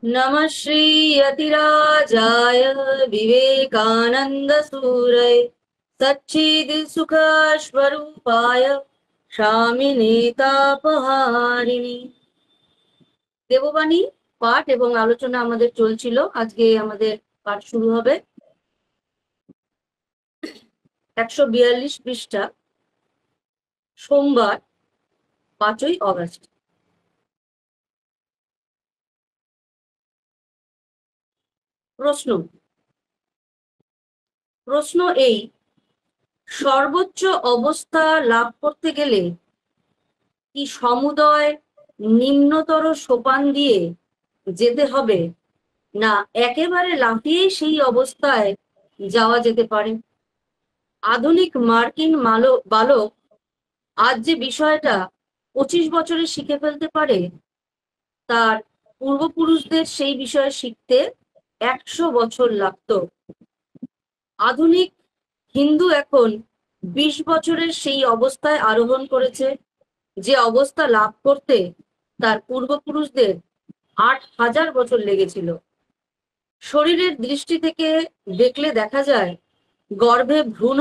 नमः श्री यतिराजाय विवेकानंद सूरय सच्चिद सुख स्वरूपाय स्वामिने तापहारिणी। দেববাণী পাঠ এবং আলোচনা আমাদের চলছিল। আজকে আমাদের পাঠ শুরু হবে 142 পৃষ্ঠা, সোমবার 5ই অগস্ট। প্রশ্ন প্রশ্ন এই, সর্বোচ্চ অবস্থা লাভ করতে গেলে কি সমুদয় নিম্নতর সোপান দিয়ে যেতে হবে, না একেবারে লাফিয়ে সেই অবস্থায় যাওয়া যেতে পারে? আধুনিক মার্কিন বালক আজ যে বিষয়টা 25 বছরে শিখে ফেলতে পারে, তার পূর্বপুরুষদের সেই বিষয়ে শিখতে 100 বছর লাগতো। আধুনিক হিন্দু এখন 20 বছরের সেই অবস্থায় আরোহণ করেছে, যে অবস্থা লাভ করতে তার পূর্বপুরুষদের 8000 বছর লেগেছিল। শরীরের দৃষ্টি থেকে দেখলে দেখা যায়, গর্ভে ভ্রূণ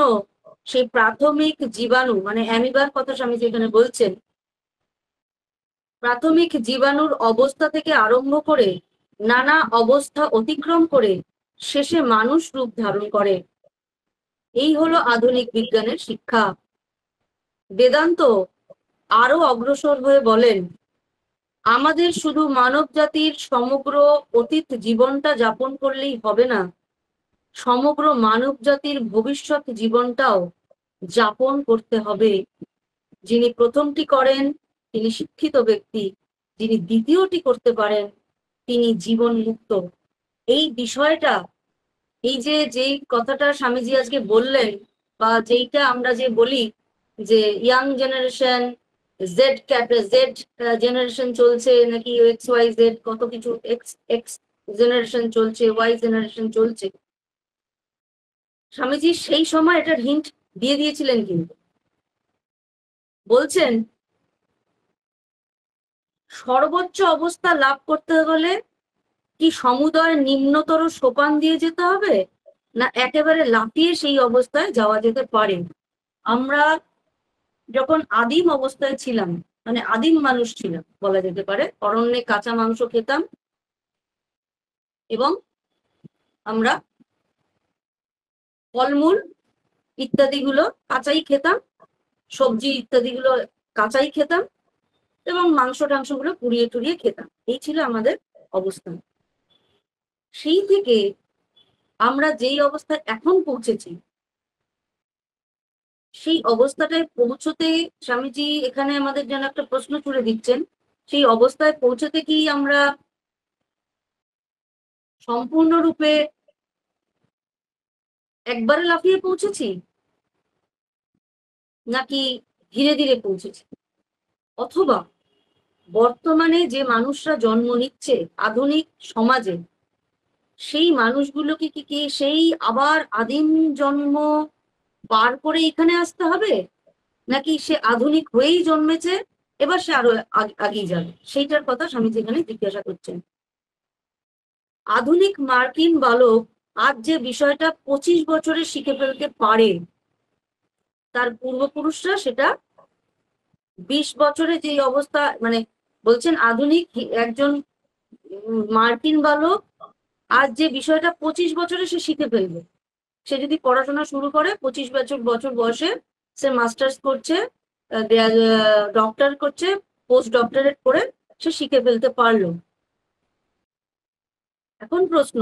সেই প্রাথমিক জীবাণু, মানে অ্যামিবার কথা স্বামীজি এখানে বলছেন, প্রাথমিক জীবাণুর অবস্থা থেকে আরম্ভ করে নানা অবস্থা অতিক্রম করে শেষে মানুষ রূপ ধারণ করে। এই হলো আধুনিক বিজ্ঞানের শিক্ষা। বেদান্ত আরো অগ্রসর হয়ে বলেন, আমাদের শুধু মানব জাতির সমগ্র অতীত জীবনটা যাপন করলেই হবে না, সমগ্র মানব জাতির ভবিষ্যৎ জীবনটাও যাপন করতে হবে। যিনি প্রথমটি করেন তিনি শিক্ষিত ব্যক্তি, যিনি দ্বিতীয়টি করতে পারেন তিনি জীবন মুক্ত। এই বিষয়টা, এই যে যেই কথাটা স্বামীজি আজকে বললেন, বা যেইটা আমরা যে বলি যে ইয়াং জেনারেশন, জেড জেনারেশন চলছে, নাকি এক্স ওয়াই জেড, কত কিছু, এক্স এক্স জেনারেশন চলছে, ওয়াই জেনারেশন চলছে, স্বামীজি সেই সময় এটার হিন্ট দিয়ে দিয়েছিলেন। কিন্তু বলছেন সর্বোচ্চ অবস্থা লাভ করতে হলে কি সমুদয় নিম্নতর সোপান দিয়ে যেতে হবে, না একেবারে লাফিয়ে সেই অবস্থায় যাওয়া যেতে পারে? আমরা যখন আদিম অবস্থায় ছিলাম, মানে আদিম মানুষ ছিলাম বলা যেতে পারে, অরণ্যে কাঁচা মাংস খেতাম এবং আমরা ফলমূল ইত্যাদি গুলো কাঁচাই খেতাম, সবজি ইত্যাদি গুলো কাঁচাই খেতাম, এবং মাংস টাংস গুলো পুড়িয়ে টুড়িয়ে খেতাম। এই ছিল আমাদের অবস্থান। সেই থেকে আমরা যেই অবস্থায় এখন পৌঁছেছি, সেই অবস্থাটায় পৌঁছতে স্বামীজি এখানে আমাদের যেন একটা প্রশ্ন ছুড়ে দিচ্ছেন, সেই অবস্থায় পৌঁছতে কি আমরা সম্পূর্ণরূপে একবারে লাফিয়ে পৌঁছেছি, নাকি ধীরে ধীরে পৌঁছেছি? অথবা বর্তমানে যে মানুষরা জন্ম নিচ্ছে আধুনিক সমাজে, সেই মানুষগুলোকে কি সেই আবার আদিম জন্ম পার করে এখানে আসতে হবে, নাকি সে আধুনিক হয়েই জন্মেছে, এবার সে আরো আগিয়ে যাবে? সেইটার কথা স্বামীজি এখানে জিজ্ঞাসা করছেন। আধুনিক মার্কিন বালক আজ যে বিষয়টা 25 বছরে শিখে ফেলতে পারে, তার পূর্বপুরুষরা সেটা 20 বছরে যে অবস্থা, মানে বলছেন আধুনিক একজন মার্কিন বালক আজ যে বিষয়টা 25 বছরে সে শিখে ফেলবে। সে যদি পড়াশোনা শুরু করে 25 বছর বছর বয়সে, সে মাস্টার্স করছে, ডক্টর করছে, পোস্ট ডক্টরেট করে সে শিখে ফেলতে পারলো। এখন প্রশ্ন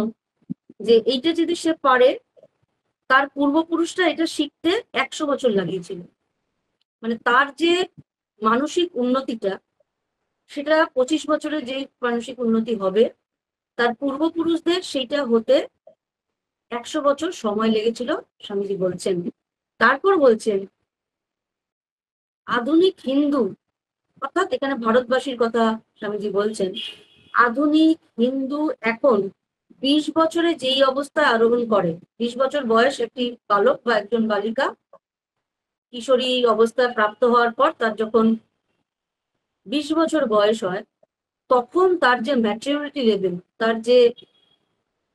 যে এইটা যদি সে পারে, তার পূর্বপুরুষরা এটা শিখতে 100 বছর লাগিয়েছিল, মানে তার যে মানসিক উন্নতিটা, সেটা 25 বছরে যে মানসিক উন্নতি হবে, তার পূর্বপুরুষদের সেইটা হতে 100 বছর সময় লেগেছিল, স্বামীজি বলছেন। তারপর বলছেন আধুনিক হিন্দু, অর্থাৎ এখানে ভারতবাসীর কথা স্বামীজি বলছেন, আধুনিক হিন্দু এখন 20 বছরে যেই অবস্থায় আরোহণ করে, 20 বছর বয়স একটি বালক বা একজন বালিকা কিশোরী অবস্থায় প্রাপ্ত হওয়ার পর, তার যখন 20 বছর বয়স হয়, তখন তার যে ম্যাচুরিটি লেভেল, তার যে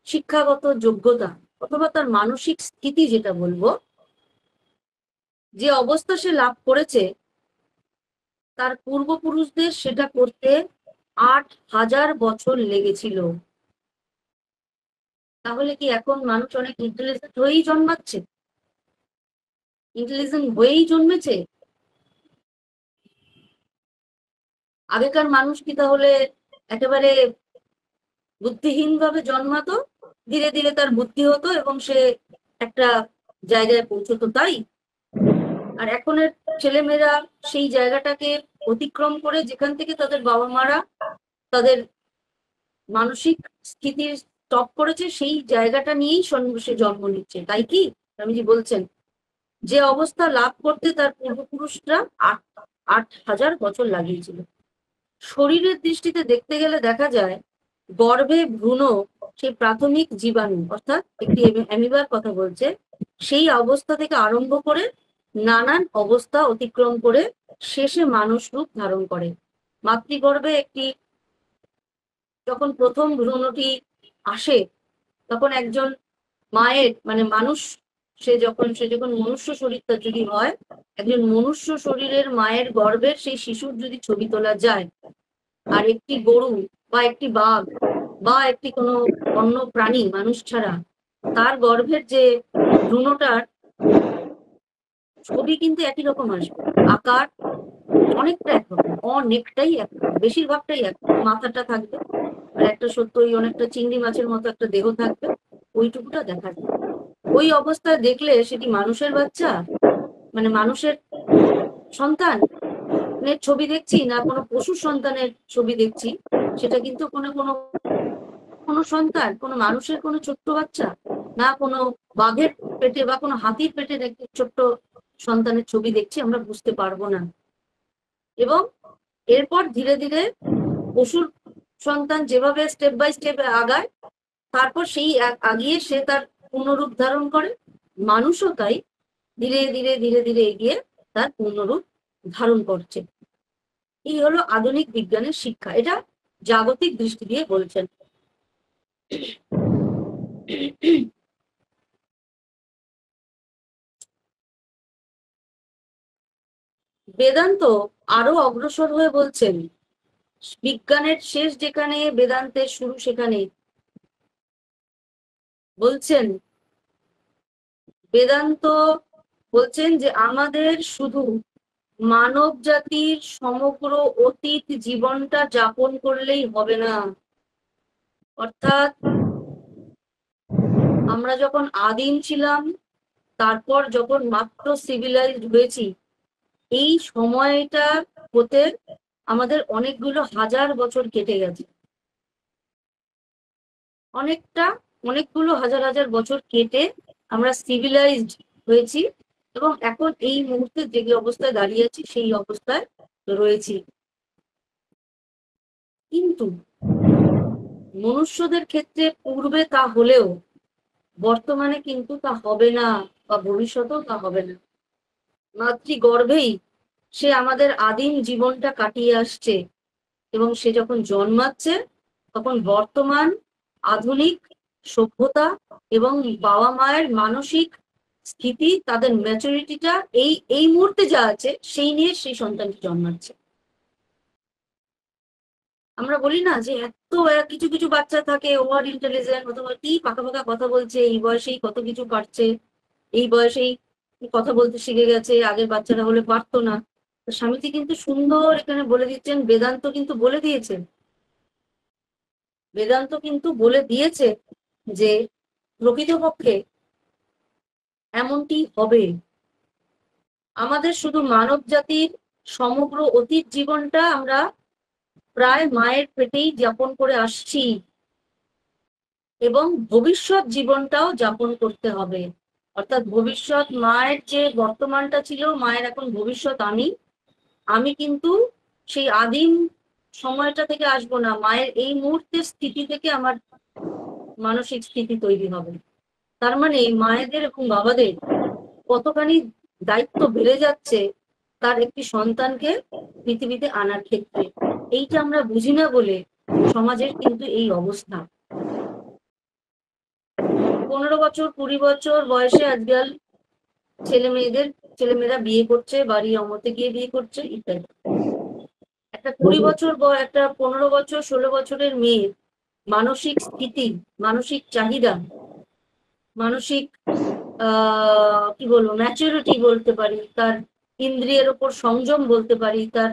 শিক্ষাগত যোগ্যতা অথবা তার মানসিক স্থিতি, যেটা বলবো, যে অবস্থা সে লাভ করেছে, তার পূর্বপুরুষদের সেটা করতে 8,000 বছর লেগেছিল। তাহলে কি এখন মানুষ অনেক ইন্টেলিজেন্ট হয়েই জন্মাচ্ছে, ইন্টেলিজেন্ট হয়েই জন্মেছে? আগেকার মানুষ কি তাহলে একেবারে বুদ্ধিহীন ভাবে জন্মাতো, ধীরে ধীরে তার বুদ্ধি হতো এবং সে একটা জায়গায় পৌঁছতো, তাই? আর এখনের ছেলেমেয়েরা সেই জায়গাটাকে অতিক্রম করে, যেখান থেকে তাদের বাবা মারা তাদের মানসিক স্থিতির স্টপ করেছে, সেই জায়গাটা নিয়েই সে জন্ম নিচ্ছে, তাই কি স্বামীজি বলছেন? যে অবস্থা লাভ করতে তার পূর্বপুরুষরা 8,000 বছর লাগিয়েছিল। শরীরের দৃষ্টিতে দেখতে গেলে দেখা যায় গর্ভে ভ্রূণ সেই প্রাথমিক জীবাণু, অর্থাৎ একটি অ্যামিবার কথা বলছে, সেই অবস্থা থেকে আরম্ভ করে নানান অবস্থা অতিক্রম করে শেষে মানুষ রূপ ধারণ করে। মাতৃগর্ভে একটি যখন প্রথম ভ্রূণটি আসে, তখন একজন মায়ের মানে মানুষ, সে যখন মনুষ্য শরীর তার যদি হয়, একজন মনুষ্য শরীরের মায়ের গর্ভের সেই শিশুর যদি ছবি তোলা যায়, আর একটি গরু বা একটি বাঘ বা একটি কোনো অন্য প্রাণী মানুষ ছাড়া তার গর্ভের যে ভ্রূণটার ছবি কিন্তু একই রকম আসবে, আকার অনেকটা একরকম, অনেকটাই একরকম, বেশিরভাগটাই একরকম। মাথাটা থাকবে আর একটা সত্য ওই অনেকটা চিংড়ি মাছের মতো একটা দেহ থাকবে, ওইটুকুটা দেখা যায়। ওই অবস্থায় দেখলে সেটি মানুষের বাচ্চা, মানে মানুষের সন্তান ছবি দেখছি না কোনো পশুর সন্তানের ছবি দেখছি, সেটা কিন্তু কোনো কোনো কোনো সন্তান, কোনো মানুষের কোনো ছোট্ট বাচ্চা, না কোনো বাঘের পেটে বা কোনো হাতির পেটের একটি ছোট্ট সন্তানের ছবি দেখছি, আমরা বুঝতে পারবো না। এবং এরপর ধীরে ধীরে পশুর সন্তান যেভাবে স্টেপ বাই স্টেপ আগায়, তারপর সেই আগিয়ে সে তার পূর্ণরূপ ধারণ করে, মানুষও তাই ধীরে ধীরে ধীরে ধীরে এগিয়ে তার পূর্ণরূপ ধারণ করছে। এই হলো আধুনিক বিজ্ঞানের শিক্ষা, এটা জাগতিক দৃষ্টি দিয়ে বলছেন। বেদান্ত আরো অগ্রসর হয়ে বলছেন, বিজ্ঞানের শেষ যেখানে বেদান্তের শুরু সেখানে। বলছেন বেদান্ত বলছেন যে আমাদের শুধু মানব জাতির সমগ্র অতীত জীবনটা যাপন করলেই হবে না, অর্থাৎ আমরা যখন আদিম ছিলাম, তারপর যখন মাত্র সিভিলাইজড হয়েছি, এই সময়টা হতে আমাদের অনেকগুলো হাজার বছর কেটে গেছে, অনেকগুলো হাজার হাজার বছর কেটে আমরা সিভিলাইজড হয়েছি এবং এখন এই মুহূর্তে যে অবস্থায় দাঁড়িয়ে আছি সেই অবস্থায় রয়েছি। কিন্তু মনুষ্যদের ক্ষেত্রে পূর্বে তা হলেও বর্তমানে কিন্তু তা হবে না, বা ভবিষ্যতেও তা হবে না। মাতৃগর্ভেই সে আমাদের আদিম জীবনটা কাটিয়ে আসছে এবং সে যখন জন্মাচ্ছে তখন বর্তমান আধুনিক সভ্যতা এবং বাবা মায়ের মানসিক স্থিতি, তাদের ম্যাচুরিটিটা এই এই মুহূর্তে যা আছে সেই নিয়ে সেই সন্তানটি জন্মাচ্ছে। আমরা বলি না যে এত কিছু কিছু বাচ্চা থাকে ওভার ইন্টেলিজেন্ট, অথবা কি পাকা পাকা কথা বলছে, এই বয়সেই কত কিছু পারছে, এই বয়সেই কথা বলতে শিখে গেছে, আগের বাচ্চারা হলে পারতো না। স্বামীজি কিন্তু সুন্দর এখানে বলে দিচ্ছেন, বেদান্ত কিন্তু বলে দিয়েছে, বেদান্ত কিন্তু বলে দিয়েছে যে প্রকৃতপক্ষে এমনটি হবে। আমাদের শুধু মানব জাতির সমগ্র অতীত জীবনটা আমরা প্রায় মায়ের পেটেই যাপন করে আসছি এবং ভবিষ্যৎ জীবনটাও যাপন করতে হবে, অর্থাৎ ভবিষ্যৎ মায়ের যে বর্তমানটা ছিল, মায়ের এখন ভবিষ্যৎ আমি কিন্তু সেই আদিম সময়টা থেকে আসবো না, মায়ের এই মুহূর্তের স্থিতি থেকে আমার মানসিক স্থিতি তৈরি হবে। তার মানে মায়েদের এবং বাবাদের কতখানি দায়িত্ব বেড়ে যাচ্ছে তার একটি সন্তানকে পৃথিবীতে আনার ক্ষেত্রে। এইটা আমরা বুঝি না বলে সমাজের কিন্তু এই অবস্থা। 15 বছর 20 বছর বয়সে আজকাল ছেলেমেয়েরা বিয়ে করছে, বাড়ি অমতে গিয়ে বিয়ে করছে ইত্যাদি। একটা 20 বছর একটা 15 বছর 16 বছরের মেয়ের মানসিক স্থিতি, মানসিক চাহিদা, মানসিক কি বলবো, ম্যাচুরিটি বলতে পারি, তার ইন্দ্রিয়ের ওপর সংযম বলতে পারি, তার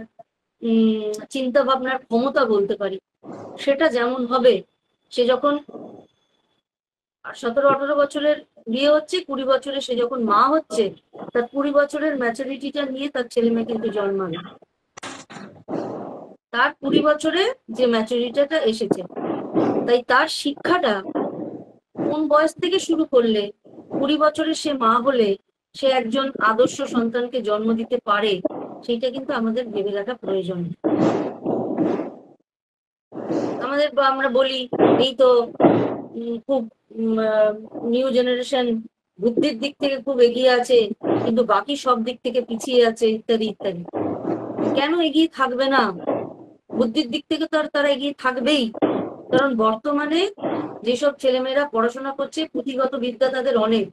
চিন্তা ভাবনার ক্ষমতা বলতে পারি, সেটা যেমন হবে, সে যখন 17-18 বছরের বিয়ে হচ্ছে, 20 বছরে সে যখন মা হচ্ছে, তার 20 বছরের ম্যাচুরিটিটা নিয়ে তার ছেলে মেয়ে কিন্তু জন্মাবে। তার 20 বছরে যে ম্যাচুরিটিটা এসেছে, তাই তার শিক্ষাটা কোন বয়স থেকে শুরু করলে 20 বছরে সে মা হলে সে একজন আদর্শ সন্তানকে জন্ম দিতে পারে, সেইটা কিন্তু আমাদের ভেবে দেখা প্রয়োজন। আমরা বলি এই তো খুব নিউ জেনারেশন বুদ্ধির দিক থেকে খুব এগিয়ে আছে, কিন্তু বাকি সব দিক থেকে পিছিয়ে আছে ইত্যাদি ইত্যাদি। কেন এগিয়ে থাকবে না? বুদ্ধির দিক থেকে তো আর তারা এগিয়ে থাকবেই, কারণ বর্তমানে যেসব ছেলেমেয়েরা পড়াশোনা করছে, পুঁথিগত বিদ্যা তাদের অনেক,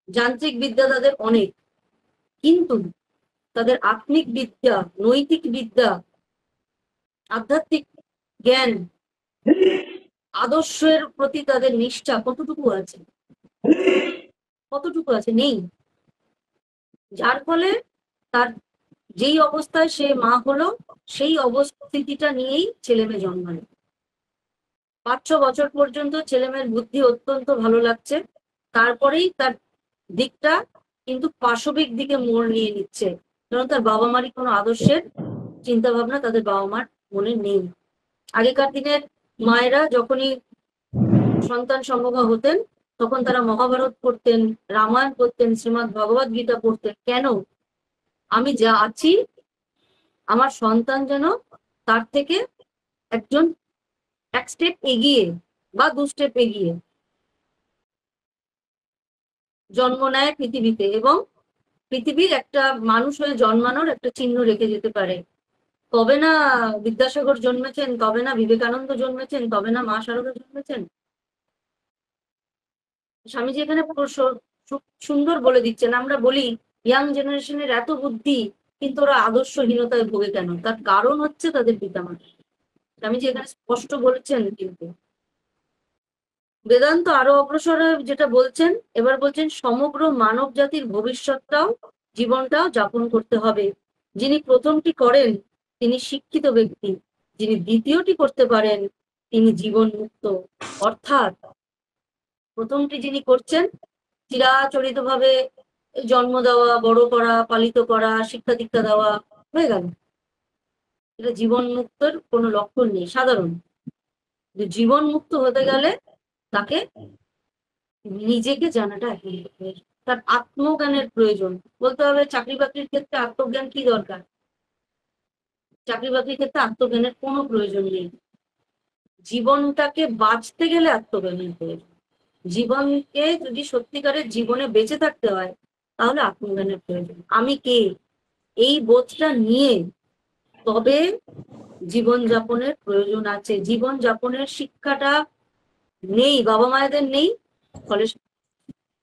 যান্ত্রিক বিদ্যা তাদের অনেক, কিন্তু তাদের আত্মিক বিদ্যা, নৈতিক বিদ্যা, আধ্যাত্মিক জ্ঞান, আদর্শের প্রতি তাদের নিষ্ঠা কতটুকু আছে? কতটুকু আছে? নেই। যার ফলে তার যেই অবস্থায় সে মা হলো, সেই অবস্থিতিটা নিয়েই ছেলেমেয়ে জন্মায়। 5-6 বছর পর্যন্ত ছেলেমেয়ের বুদ্ধি অত্যন্ত ভালো লাগছে, তারপরেই তার দিকটা কিন্তু পাশবিক দিকে মোড় নিয়ে নিচ্ছে, কারণ তার বাবা মারই কোনো আদর্শের চিন্তা ভাবনা তাদের বাবা মার মনে নেই। আগেকার দিনের মায়েরা যখনই সন্তান সম্ভবা হতেন, তখন তারা মহাভারত পড়তেন, রামায়ণ পড়তেন, শ্রীমৎ ভগবত গীতা পড়তেন। কেন? আমি যা আছি, আমার সন্তান যেন তার থেকে একজন এক স্টেপ এগিয়ে বা 2 স্টেপ এগিয়ে জন্ম নেয় পৃথিবীতে, এবং পৃথিবীর একটা মানুষ হয়ে জন্মানোর একটা চিহ্ন রেখে যেতে পারে। তবে না বিদ্যাসাগর জন্মেছেন, তবে না বিবেকানন্দ জন্মেছেন, তবে না মা শারদা জন্মেছেন। স্বামীজি এখানে সুন্দর বলে দিচ্ছেন। আমরা বলি ইয়াং জেনারেশনের এত বুদ্ধি, কিন্তু ওরা আদর্শহীনতায় ভোগে কেন? তার কারণ হচ্ছে তাদের পিতামাতা। স্বামীজি এখানে স্পষ্ট বলেছেন। কিন্তু বেদান্ত আরো অগ্রসর যেটা বলছেন, এবার বলছেন সমগ্র মানব জাতির ভবিষ্যৎটাও জীবনটাও যাপন করতে হবে। যিনি প্রথমটি করেন তিনি শিক্ষিত ব্যক্তি, যিনি দ্বিতীয়টি করতে পারেন তিনি জীবন মুক্ত। অর্থাৎ প্রথমটি যিনি করছেন, চিরাচরিত ভাবে জন্ম দেওয়া, বড় করা, পালিত করা, শিক্ষা দীক্ষা দেওয়া, হয়ে গেল। এটা জীবন মুক্তর কোনো লক্ষণ নেই, সাধারণ। জীবন মুক্ত হতে গেলে তাকে নিজেকে জানাটা তার আত্মজ্ঞানের প্রয়োজন। বলতে হবে চাকরি বাকরির ক্ষেত্রে আত্মজ্ঞান কি দরকার? চাকরি বাকরির ক্ষেত্রে আত্মজ্ঞানের কোনো প্রয়োজন নেই। জীবনটাকে বাঁচতে গেলে আত্মজ্ঞানের প্রয়োজন। জীবনকে যদি সত্যিকারের জীবনে বেঁচে থাকতে হয়, তাহলে আত্মজ্ঞানের প্রয়োজন। আমি কে, এই বোধটা নিয়ে তবে জীবনযাপনের প্রয়োজন আছে। জীবনযাপনের শিক্ষাটা নেই, বাবা মায়েদের নেই, ফলে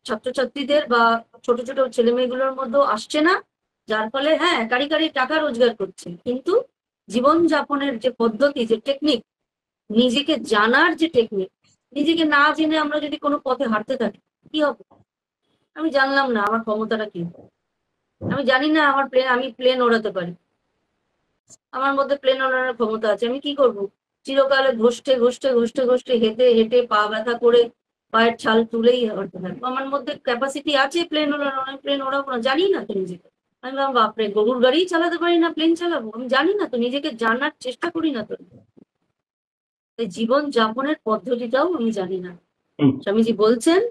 ছাত্রছাত্রীদের বা ছোট ছোট ছেলে মেয়েগুলোর মধ্যেও আসছে না। যার ফলে হ্যাঁ কারি কারি টাকা রোজগার করছে, কিন্তু জীবনযাপনের যে পদ্ধতি, যে টেকনিক, নিজেকে জানার যে টেকনিক, নিজেকে না জেনে আমরা যদি কোনো পথে হাঁটতে থাকি, কি হবে? আমি জানলাম না আমার ক্ষমতাটা কি, আমি জানি না আমি প্লেন ওড়াতে পারি, আমার মধ্যে প্লেন ওড়ানোর ক্ষমতা আছে, আমি কি করব? চিরকালে ঘষ্টে ঘষ্টে ঘষ্টে ঘষ্টে হেঁটে হেঁটে পা ব্যথা করে পায়ের ছাল তুলেই হাঁটতে থাকবো। আমার মধ্যে ক্যাপাসিটি আছে প্লেন ওড়ানো, আমি প্লেন ওড়াবো না, জানি না তো নিজেকে। আমি ভাবলাম বাপরে, গরুর গাড়ি চালাতে পারি না, প্লেন চালাবো? আমি জানি না তো, নিজেকে জানার চেষ্টা করি না তো। তাই জীবন যাপনের পদ্ধতিটাও আমি জানি না। স্বামীজি বলছেন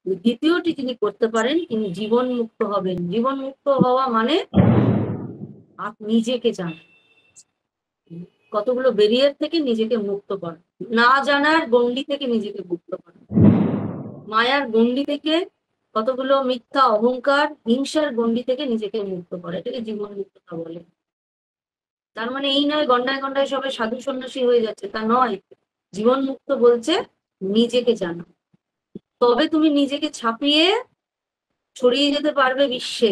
দ্বিতীয়টি তিনি করতে পারেন, তিনি জীবন মুক্ত হবেন। জীবন মুক্ত হওয়া মানে নিজেকে জানা, কতগুলো ব্যারিয়ার থেকে নিজেকে মুক্ত করা, না জানার গণ্ডি থেকে নিজেকে মুক্ত করা, মায়ার গণ্ডি থেকে, কতগুলো মিথ্যা অহংকার, হিংসার গণ্ডি থেকে নিজেকে মুক্ত করা, এটাকে জীবন মুক্ততা বলে। তার মানে এই নয় গন্ডায় গন্ডায় সবাই সাধু সন্ন্যাসী হয়ে যাচ্ছে, তা নয়। জীবন মুক্ত বলছে নিজেকে জানো, তবে তুমি নিজেকে ছাপিয়ে ছড়িয়ে যেতে পারবে বিশ্বে।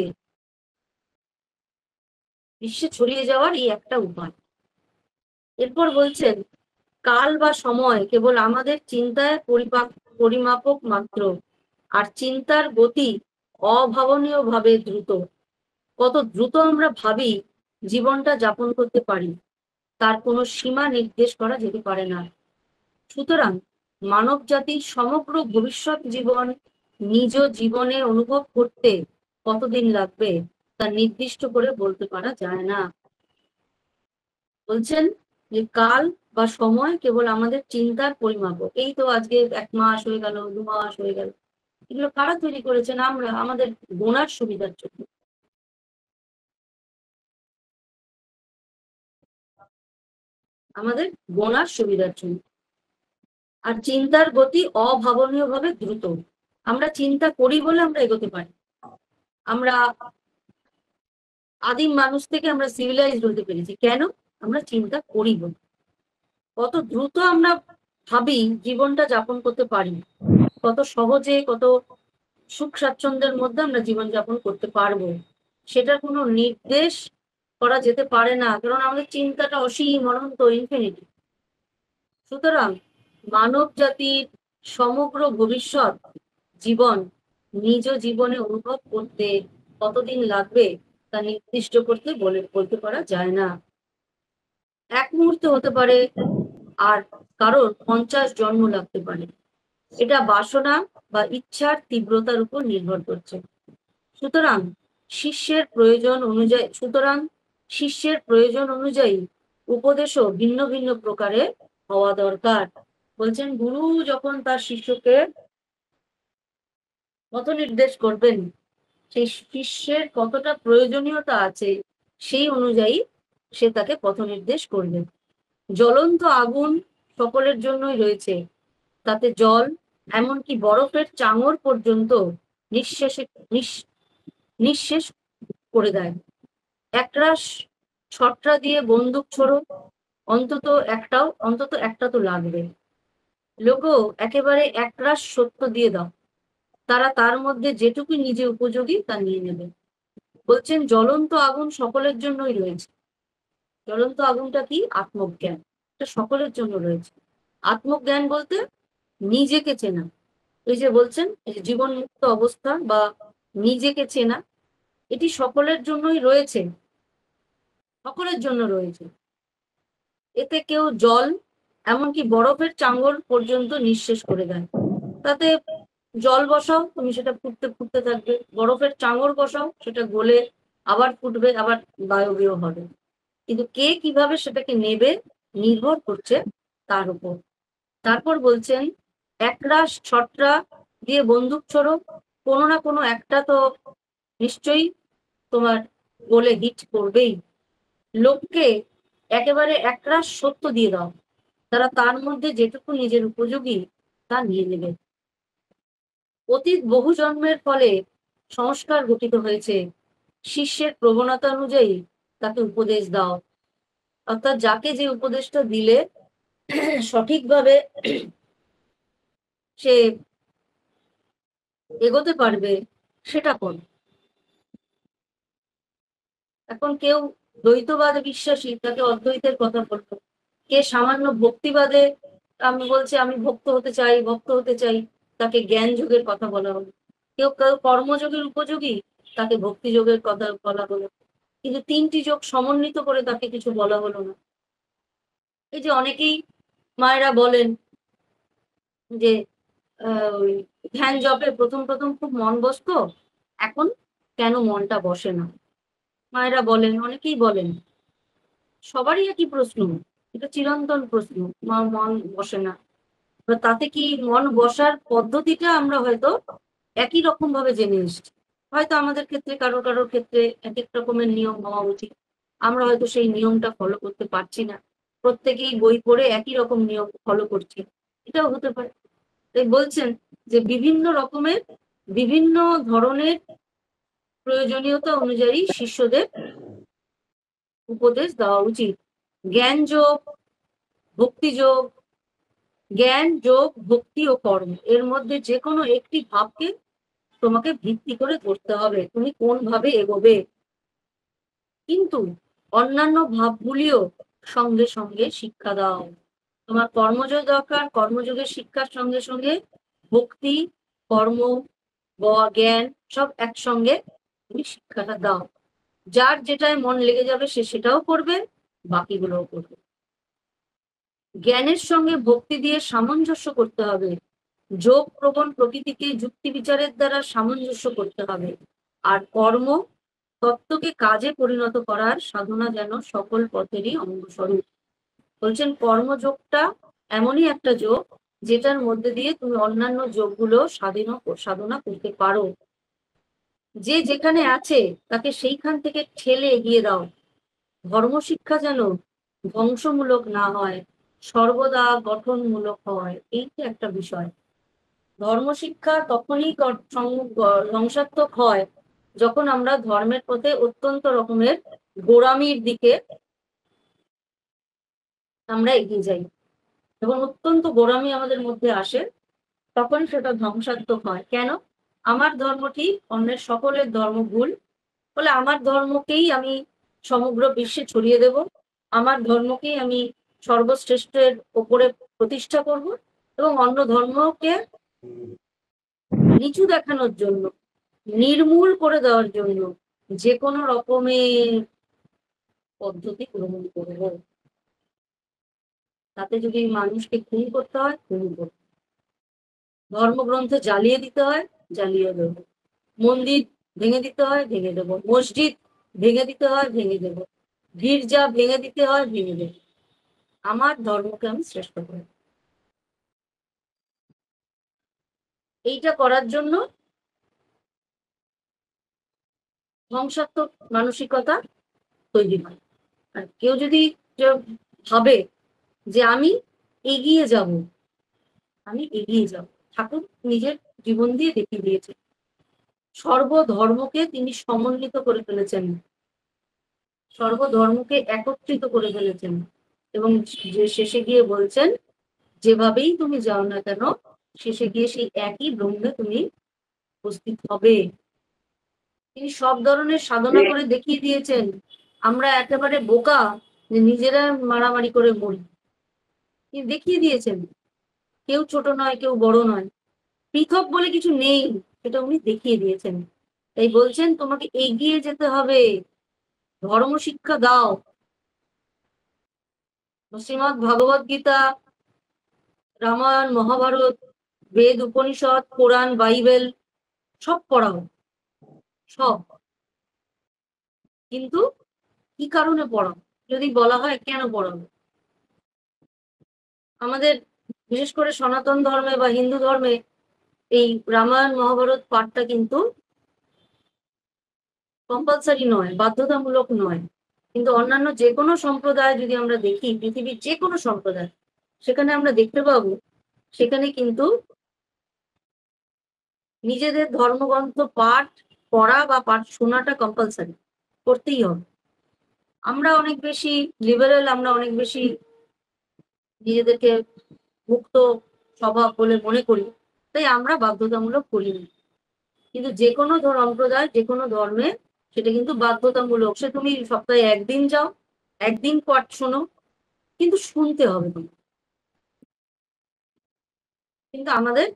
বিশ্বে ছড়িয়ে যাওয়ার এই একটা উপায়। এরপর বলছেন, কাল বা সময় কেবল আমাদের চিন্তায় পরিমাপক মাত্র, আর চিন্তার গতি অভাবনীয়ভাবে দ্রুত। কত দ্রুত আমরা ভাবি জীবনটা যাপন করতে পারি, তার কোনো সীমা নির্দেশ করা যেতে পারে না। সুতরাং মানব জাতির সমগ্র ভবিষ্যৎ জীবন নিজ জীবনে অনুভব করতে কতদিন লাগবে তা নির্দিষ্ট করে বলতে পারা যায় না। বলছেন যে কাল বা সময় কেবল আমাদের চিন্তার পরিমাপক। এই তো আজকে 1 মাস হয়ে গেল, 2 মাস হয়ে গেল, এগুলো কারা তৈরি করেছেন? আমরা, আমাদের গোনার সুবিধার জন্য, আমাদের গোনার সুবিধার জন্য। আর চিন্তার গতি অভাবনীয়ভাবে দ্রুত। আমরা চিন্তা করি বলে আমরা এগোতে পারি। আমরা আদিম মানুষ থেকে আমরা সিভিলাইজড হতে পেরেছি কেন? আমরা চিন্তা করি বলে। কত দ্রুত আমরা ভাবি জীবনটা যাপন করতে পারি, কত সহজে, কত সুখ স্বাচ্ছন্দ্যের মধ্যে আমরা জীবনযাপন করতে পারবো, সেটার কোনো নির্দেশ করা যেতে পারে না, কারণ আমাদের চিন্তাটা অসীম, অনন্ত, ইনফিনিটি। সুতরাং মানব জাতির সমগ্র ভবিষ্যৎ জীবন নিজ জীবনে অনুভব করতে কতদিন লাগবে তা নির্দিষ্ট করতে বলতে পারা যায় না। এক মুহূর্তে হতে পারে, আর কারোর 50 জন্ম লাগতে পারে। এটা বাসনা বা ইচ্ছার তীব্রতার উপর নির্ভর করছে। সুতরাং শিষ্যের প্রয়োজন অনুযায়ী উপদেশও ভিন্ন ভিন্ন প্রকারের হওয়া দরকার। বলছেন গুরু যখন তার শিষ্যকে পথ নির্দেশ করবেন, সেই শিষ্যের কতটা প্রয়োজনীয়তা আছে সেই অনুযায়ী সে তাকে পথ নির্দেশ করবেন। জ্বলন্ত আগুন সকলের জন্যই রয়েছে, তাতে জল এমনকি বরফের চাঙর পর্যন্ত নিঃশেষে নিঃশেষ করে দেয়। একরাশ ছটরা দিয়ে বন্দুক ছোড়ো, অন্তত একটা তো লাগবে। লোকও একেবারে একরাশ সত্য দিয়ে দাও, তারা তার মধ্যে যেটুকু নিজে উপযোগী তা নিয়ে নেবে। বলছেন জ্বলন্ত আগুন সকলের জন্যই রয়েছে। জ্বলন্ত আগুনটা কি? আত্মজ্ঞান। এটা সকলের জন্য রয়েছে। আত্মজ্ঞান বলতে নিজেকে চেনা। এই যে বলছেন জীবন মুক্ত অবস্থা বা নিজেকে চেনা, এটি সকলের জন্যই রয়েছে, সকলের জন্য রয়েছে। এতে কেউ জল এমনকি বরফের চাঙ্গর পর্যন্ত নিঃশেষ করে দেয়। তাতে জল বসাও, তুমি সেটা ফুটতে ফুটতে থাকবে, বরফের চাঙর বসাও, সেটা গলে আবার ফুটবে, আবার বায়বীয় হবে। কিন্তু কে কিভাবে সেটাকে নেবে নির্ভর করছে তার উপর। তারপর বলছেন একরাশ ছটরা দিয়ে বন্দুক ছোড়ো, কোনো না কোনো একটা তো নিশ্চয়ই তোমার গোলে হিট করবেই। লোককে একেবারে একরাশ সত্য দিয়ে দাও, তারা তার মধ্যে যেটুকু নিজের উপযোগী তা নিয়ে নেবে। অতীত বহু জন্মের ফলে সংস্কার গঠিত হয়েছে, শিষ্যের প্রবণতা অনুযায়ী তাকে উপদেশ দাও। অর্থাৎ যাকে যে উপদেশটা দিলে সঠিকভাবে সে এগোতে পারবে সেটা করো। এখন কেউ দ্বৈতবাদে বিশ্বাসী, তাকে অদ্বৈতের কথা বলতো। কে সামান্য ভক্তিবাদে আমি বলছি আমি ভক্ত হতে চাই, তাকে জ্ঞান যোগের কথা বলা হলো। কেউ কেউ কর্মযোগের উপযোগী, তাকে ভক্তি যোগের কথা বলা হলো। কিন্তু 3টি যোগ সমন্বিত করে তাকে কিছু বলা হলো না। এই যে অনেকেই মায়েরা বলেন যে ওই ধ্যান জপে প্রথম প্রথম খুব মন বসতো, এখন কেন মনটা বসে না? মায়েরা বলেন, অনেকেই বলেন। সবারই একই প্রশ্ন, এটা চিরন্তন প্রশ্ন, মন বসে না। তাতে কি মন বসার পদ্ধতিটা আমরা হয়তো একই রকম ভাবে জেনে এসেছি। হয়তো আমাদের ক্ষেত্রে কারোর কারোর ক্ষেত্রে এক এক রকমের নিয়ম হওয়া উচিত, আমরা হয়তো সেই নিয়মটা ফলো করতে পারছি না। প্রত্যেকেই বই পড়ে একই রকম নিয়ম ফলো করছি, এটাও হতে পারে। তাই বলছেন যে বিভিন্ন রকমের, বিভিন্ন ধরনের প্রয়োজনীয়তা অনুযায়ী শিষ্যদের উপদেশ দেওয়া উচিত। জ্ঞান যোগ, ভক্তি যোগ, জ্ঞান যোগ ভক্তি ও কর্ম এর মধ্যে যে কোনো একটি ভাবকে তোমাকে ভিত্তি করে করতে হবে, তুমি কোন ভাবে এগোবে। কিন্তু অন্যান্য ভাবগুলিও সঙ্গে সঙ্গে শিক্ষা দাও। তোমার কর্মযোগ দরকার, কর্মযোগের শিক্ষার সঙ্গে সঙ্গে ভক্তি, কর্ম, জ্ঞান সব একসঙ্গে তুমি শিক্ষাটা দাও। যার যেটায় মন লেগে যাবে সে সেটাও করবে, বাকিগুলোও করবে। জ্ঞানের সঙ্গে ভক্তি দিয়ে সামঞ্জস্য করতে হবে। যোগ প্রবণ প্রকৃতিকে যুক্তি বিচারের দ্বারা সামঞ্জস্য করতে হবে। আর কর্ম তত্ত্বকে কাজে পরিণত করার সাধনা যেন সকল পথেরই অঙ্গস্বরূপ। বলছেন কর্মযোগটা এমনই একটা যোগ যেটার মধ্যে দিয়ে তুমি অন্যান্য যোগগুলো সাধনা করতে পারো। যে যেখানে আছে তাকে সেইখান থেকে ঠেলে এগিয়ে দাও। ধর্ম শিক্ষা যেন ধ্বংসমূলক না হয়, সর্বদা গঠনমূলক হয়। এইটা একটা বিষয়। ধর্ম শিক্ষা তখনই ধ্বংসাত্মক হয় যখন আমরা ধর্মের পথে অত্যন্ত রকমের গোঁড়ামির দিকে আমরা এগিয়ে যাই এবং অত্যন্ত গোঁড়ামি আমাদের মধ্যে আসে, তখন সেটা ধ্বংসাত্মক হয়। কেন? আমার ধর্ম ঠিক, অন্যের সকলের ধর্ম ভুল বলে আমার ধর্মকেই আমি সমগ্র বিশ্বে ছড়িয়ে দেব, আমার ধর্মকেই আমি সর্বশ্রেষ্ঠের ওপরে প্রতিষ্ঠা করব এবং অন্য ধর্মকে নিচু দেখানোর জন্য, নির্মূল করে দেওয়ার জন্য যে কোনো রকমের পদ্ধতি গ্রহণ করব। তাতে যদি মানুষকে খুন করতে হয় খুন করব, ধর্মগ্রন্থ জ্বালিয়ে দিতে হয় জ্বালিয়ে দেবো, মন্দির ভেঙে দিতে হয় ভেঙে দেবো, মসজিদ ভেঙে দিতে হয় ভেঙে দেবো, গির্জা ভেঙে দিতে হয় ভেঙে দেবো। আমার ধর্মকে আমি শ্রেষ্ঠ করব। এইটা করার জন্য ধ্বংসাত্মক মানসিকতা তৈরি হয়। আর কেউ যদি ভাবে যে আমি এগিয়ে যাব, আমি এগিয়ে যাব, ঠাকুর নিজের জীবন দিয়ে দেখিয়ে দিয়েছে, সর্বধর্মকে তিনি সমন্বিত করে ফেলেছেন, সর্বধর্মকে একত্রিত করে ফেলেছেন এবং যে শেষে গিয়ে বলছেন যেভাবেই তুমি যাও না কেন শেষে গিয়ে সেই একই ব্রহ্মে তুমি উপস্থিত হবে। তিনি সব ধরনের সাধনা করে দেখিয়ে দিয়েছেন। আমরা একেবারে বোকা যে নিজেরা মারামারি করে মরি। তিনি দেখিয়ে দিয়েছেন কেউ ছোট নয় কেউ বড় নয়, পৃথক বলে কিছু নেই, এটা উনি দেখিয়ে দিয়েছেন। তাই বলছেন তোমাকে এগিয়ে যেতে হবে, ধর্ম শিক্ষা দাও। শ্রীমৎ ভগবত গীতা, রামায়ণ, মহাভারত, বেদ, উপনিষদ, কোরআন, বাইবেল সব পড়াও, সব। কিন্তু কি কারণে পড়াও? যদি বলা হয় কেন পড়াবো, আমাদের বিশেষ করে সনাতন ধর্মে বা হিন্দু ধর্মে এই রামায়ণ মহাভারত পাঠটা কিন্তু কম্পালসারি নয়, বাধ্যতামূলক নয়। কিন্তু অন্যান্য যে কোনো সম্প্রদায় যদি আমরা দেখি, পৃথিবীর যে কোনো সম্প্রদায়, সেখানে আমরা দেখতে পাবো সেখানে কিন্তু নিজেদের ধর্মগ্রন্থ পাঠ পড়া বা পাঠ শোনাটা কম্পালসারি, করতেই হবে। আমরা অনেক বেশি লিবারেল, আমরা অনেক বেশি নিজেদেরকে মুক্ত স্বভাব বলে মনে করি, তাই আমরা বাধ্যতামূলক করিনি। কিন্তু যে কোনো সম্প্রদায় যে কোনো ধর্মে সেটা কিন্তু বাধ্যতামূলক। সে তুমি সপ্তাহে একদিন যাও, একদিন পাঠ শোনো, কিন্তু শুনতে হবে তোমার। কিন্তু আমাদের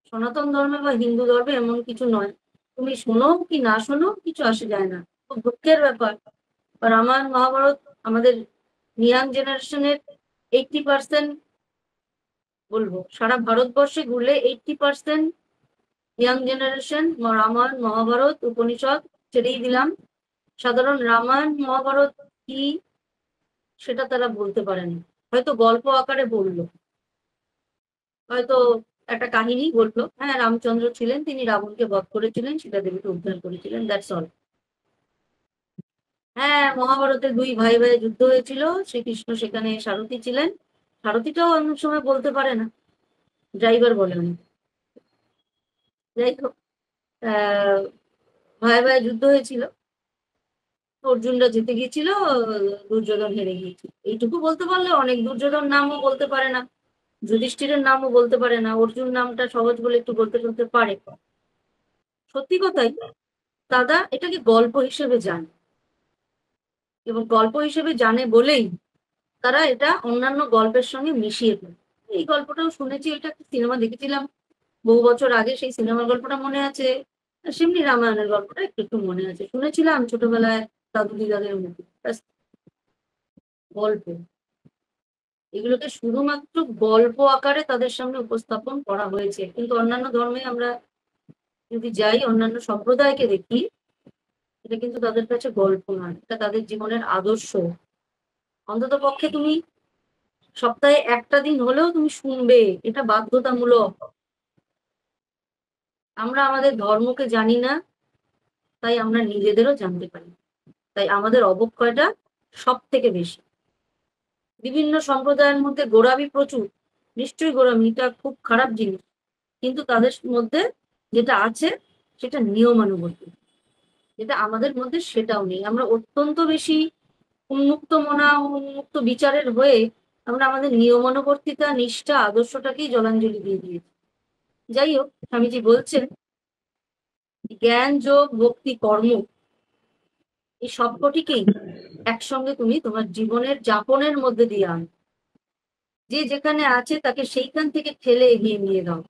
সনাতন ধর্মে বা হিন্দু ধর্মে এমন কিছু নয়, তুমি শোনো কি না শোনো কিছু আসে যায় না। খুব দুঃখের ব্যাপার, রামায়ণ মহাভারত আমাদের ইয়াং জেনারেশনের 80%, বলবো সারা ভারতবর্ষে ঘুরলে 80% ইয়াং জেনারেশন রামায়ণ মহাভারত উপনিষদ ছেড়েই দিলাম, সাধারণ রামায়ণ মহাভারত কি সেটা তারা বলতে পারেনি। হয়তো গল্প আকারে বললো, হয়তো একটা কাহিনী বললো, হ্যাঁ রামচন্দ্র ছিলেন, তিনি রাবণকে বধ করেছিলেন, সীতা দেবীকে উদ্ধার করেছিলেন, দ্যাটস অল। হ্যাঁ মহাভারতে দুই ভাই ভাই যুদ্ধ হয়েছিল, শ্রীকৃষ্ণ সেখানে সারথী ছিলেন, সারথীটাও অনেক সময় বলতে পারে না, ড্রাইভার বলে না। যাই হোক, ভাই ভাই যুদ্ধ হয়েছিল, অর্জুনরা জিতে গিয়েছিল, দুর্যোধন হেরে গিয়েছিল, এইটুকু বলতে পারলে অনেক। দুর্যোধন নামও বলতে পারে না, যুধিষ্ঠিরের নামও বলতে পারে না, অর্জুন নামটা সহজ বলে একটু বলতে বলতে পারে। সত্যি কথাই, দাদা এটাকে গল্প হিসেবে জানে, এবং গল্প হিসেবে জানে বলেই তারা এটা অন্যান্য গল্পের সঙ্গে মিশিয়ে ফেলে। এই গল্পটাও শুনেছি, এটা একটা সিনেমা দেখেছিলাম বহু বছর আগে, সেই সিনেমার গল্পটা মনে আছে। সেমনি রামায়ণের গল্পটা একটু একটু মনে আছে, শুনেছিলাম ছোটবেলায় দাদু দিদাদের মুখে। ব্যাস, গল্প, এগুলোকে শুধুমাত্র গল্প আকারে তাদের সামনে উপস্থাপন করা হয়েছে। কিন্তু অন্যান্য ধর্মে আমরা যদি যাই, অন্যান্য সম্প্রদায়কে দেখি, এটা কিন্তু তাদের কাছে গল্প নয়, এটা তাদের জীবনের আদর্শ। অন্তত পক্ষে তুমি সপ্তাহে একটা দিন হলেও তুমি শুনবে, এটা বাধ্যতামূলক। আমরা আমাদের ধর্মকে জানি না, তাই আমরা নিজেদেরও জানতে পারি, তাই আমাদের অবক্ষয়টা সব থেকে বেশি। বিভিন্ন সম্প্রদায়ের মধ্যে গোঁড়ামি প্রচুর, নিশ্চয়ই গোঁড়ামি, এটা খুব খারাপ জিনিস, কিন্তু তাদের মধ্যে যেটা আছে সেটা নিয়মানুবর্তিতা, যেটা আমাদের মধ্যে সেটাও নেই। আমরা অত্যন্ত বেশি উন্মুক্ত মনা, উন্মুক্ত বিচারের হয়ে আমরা আমাদের নিয়মানুবর্তিতা, নিষ্ঠা, আদর্শটাকেই জলাঞ্জলি দিয়ে দিয়েছি। যাই হোক, স্বামীজি বলছেন জ্ঞান, যোগ, ভক্তি, কর্ম, এই সবকটিকেই একসঙ্গে তুমি তোমার জীবনের যাপনের মধ্যে দিয়ে আনো। যে যেখানে আছে তাকে সেইখান থেকে ঠেলে এগিয়ে নিয়ে দাও।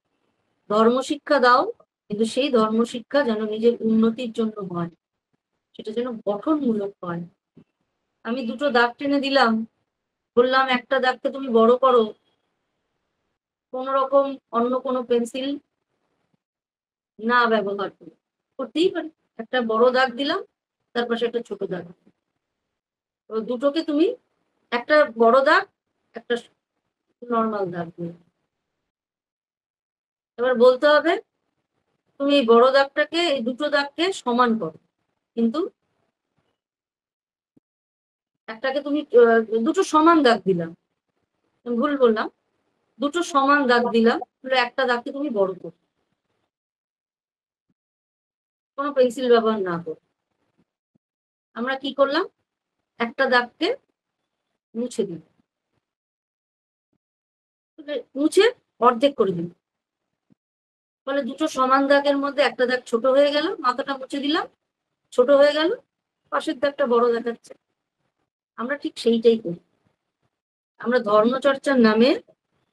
ধর্মশিক্ষা দাও, কিন্তু সেই ধর্মশিক্ষা যেন নিজের উন্নতির জন্য হয়, সেটা যেন গঠনমূলক হয়। আমি দুটো দাগ টেনে দিলাম, বললাম একটা দাগকে তুমি বড় করো, কোন রকম অন্য কোনো পেন্সিল না ব্যবহার করে, করতেই পারি। একটা বড় দাগ দিলাম, তার পাশে একটা ছোট দাগ, দুটোকে তুমি, একটা বড় দাগ, একটা নর্মাল দাগ দিলে, এবার বলতে হবে তুমি এই বড় দাগটাকে, এই দুটো দাগকে সমান করো। কিন্তু একটাকে তুমি দুটো সমান দাগ দিলাম, আমি ভুল বললাম, দুটো সমান দাগ দিলাম, একটা দাগকে তুমি বড় করো, কোনো পেন্সিল ব্যবহার না করো। আমরা কি করলাম, একটা দাগকে মুছে দিল, মুছে অর্ধেক করে দিল, ফলে দুটো সমান দাগের মধ্যে একটা দাগ ছোট হয়ে গেল, মাথাটা মুছে দিলাম, ছোট হয়ে গেল, পাশের দাগটা বড় দেখাচ্ছে। আমরা ঠিক সেইটাই করি। আমরা ধর্মচর্চার নামে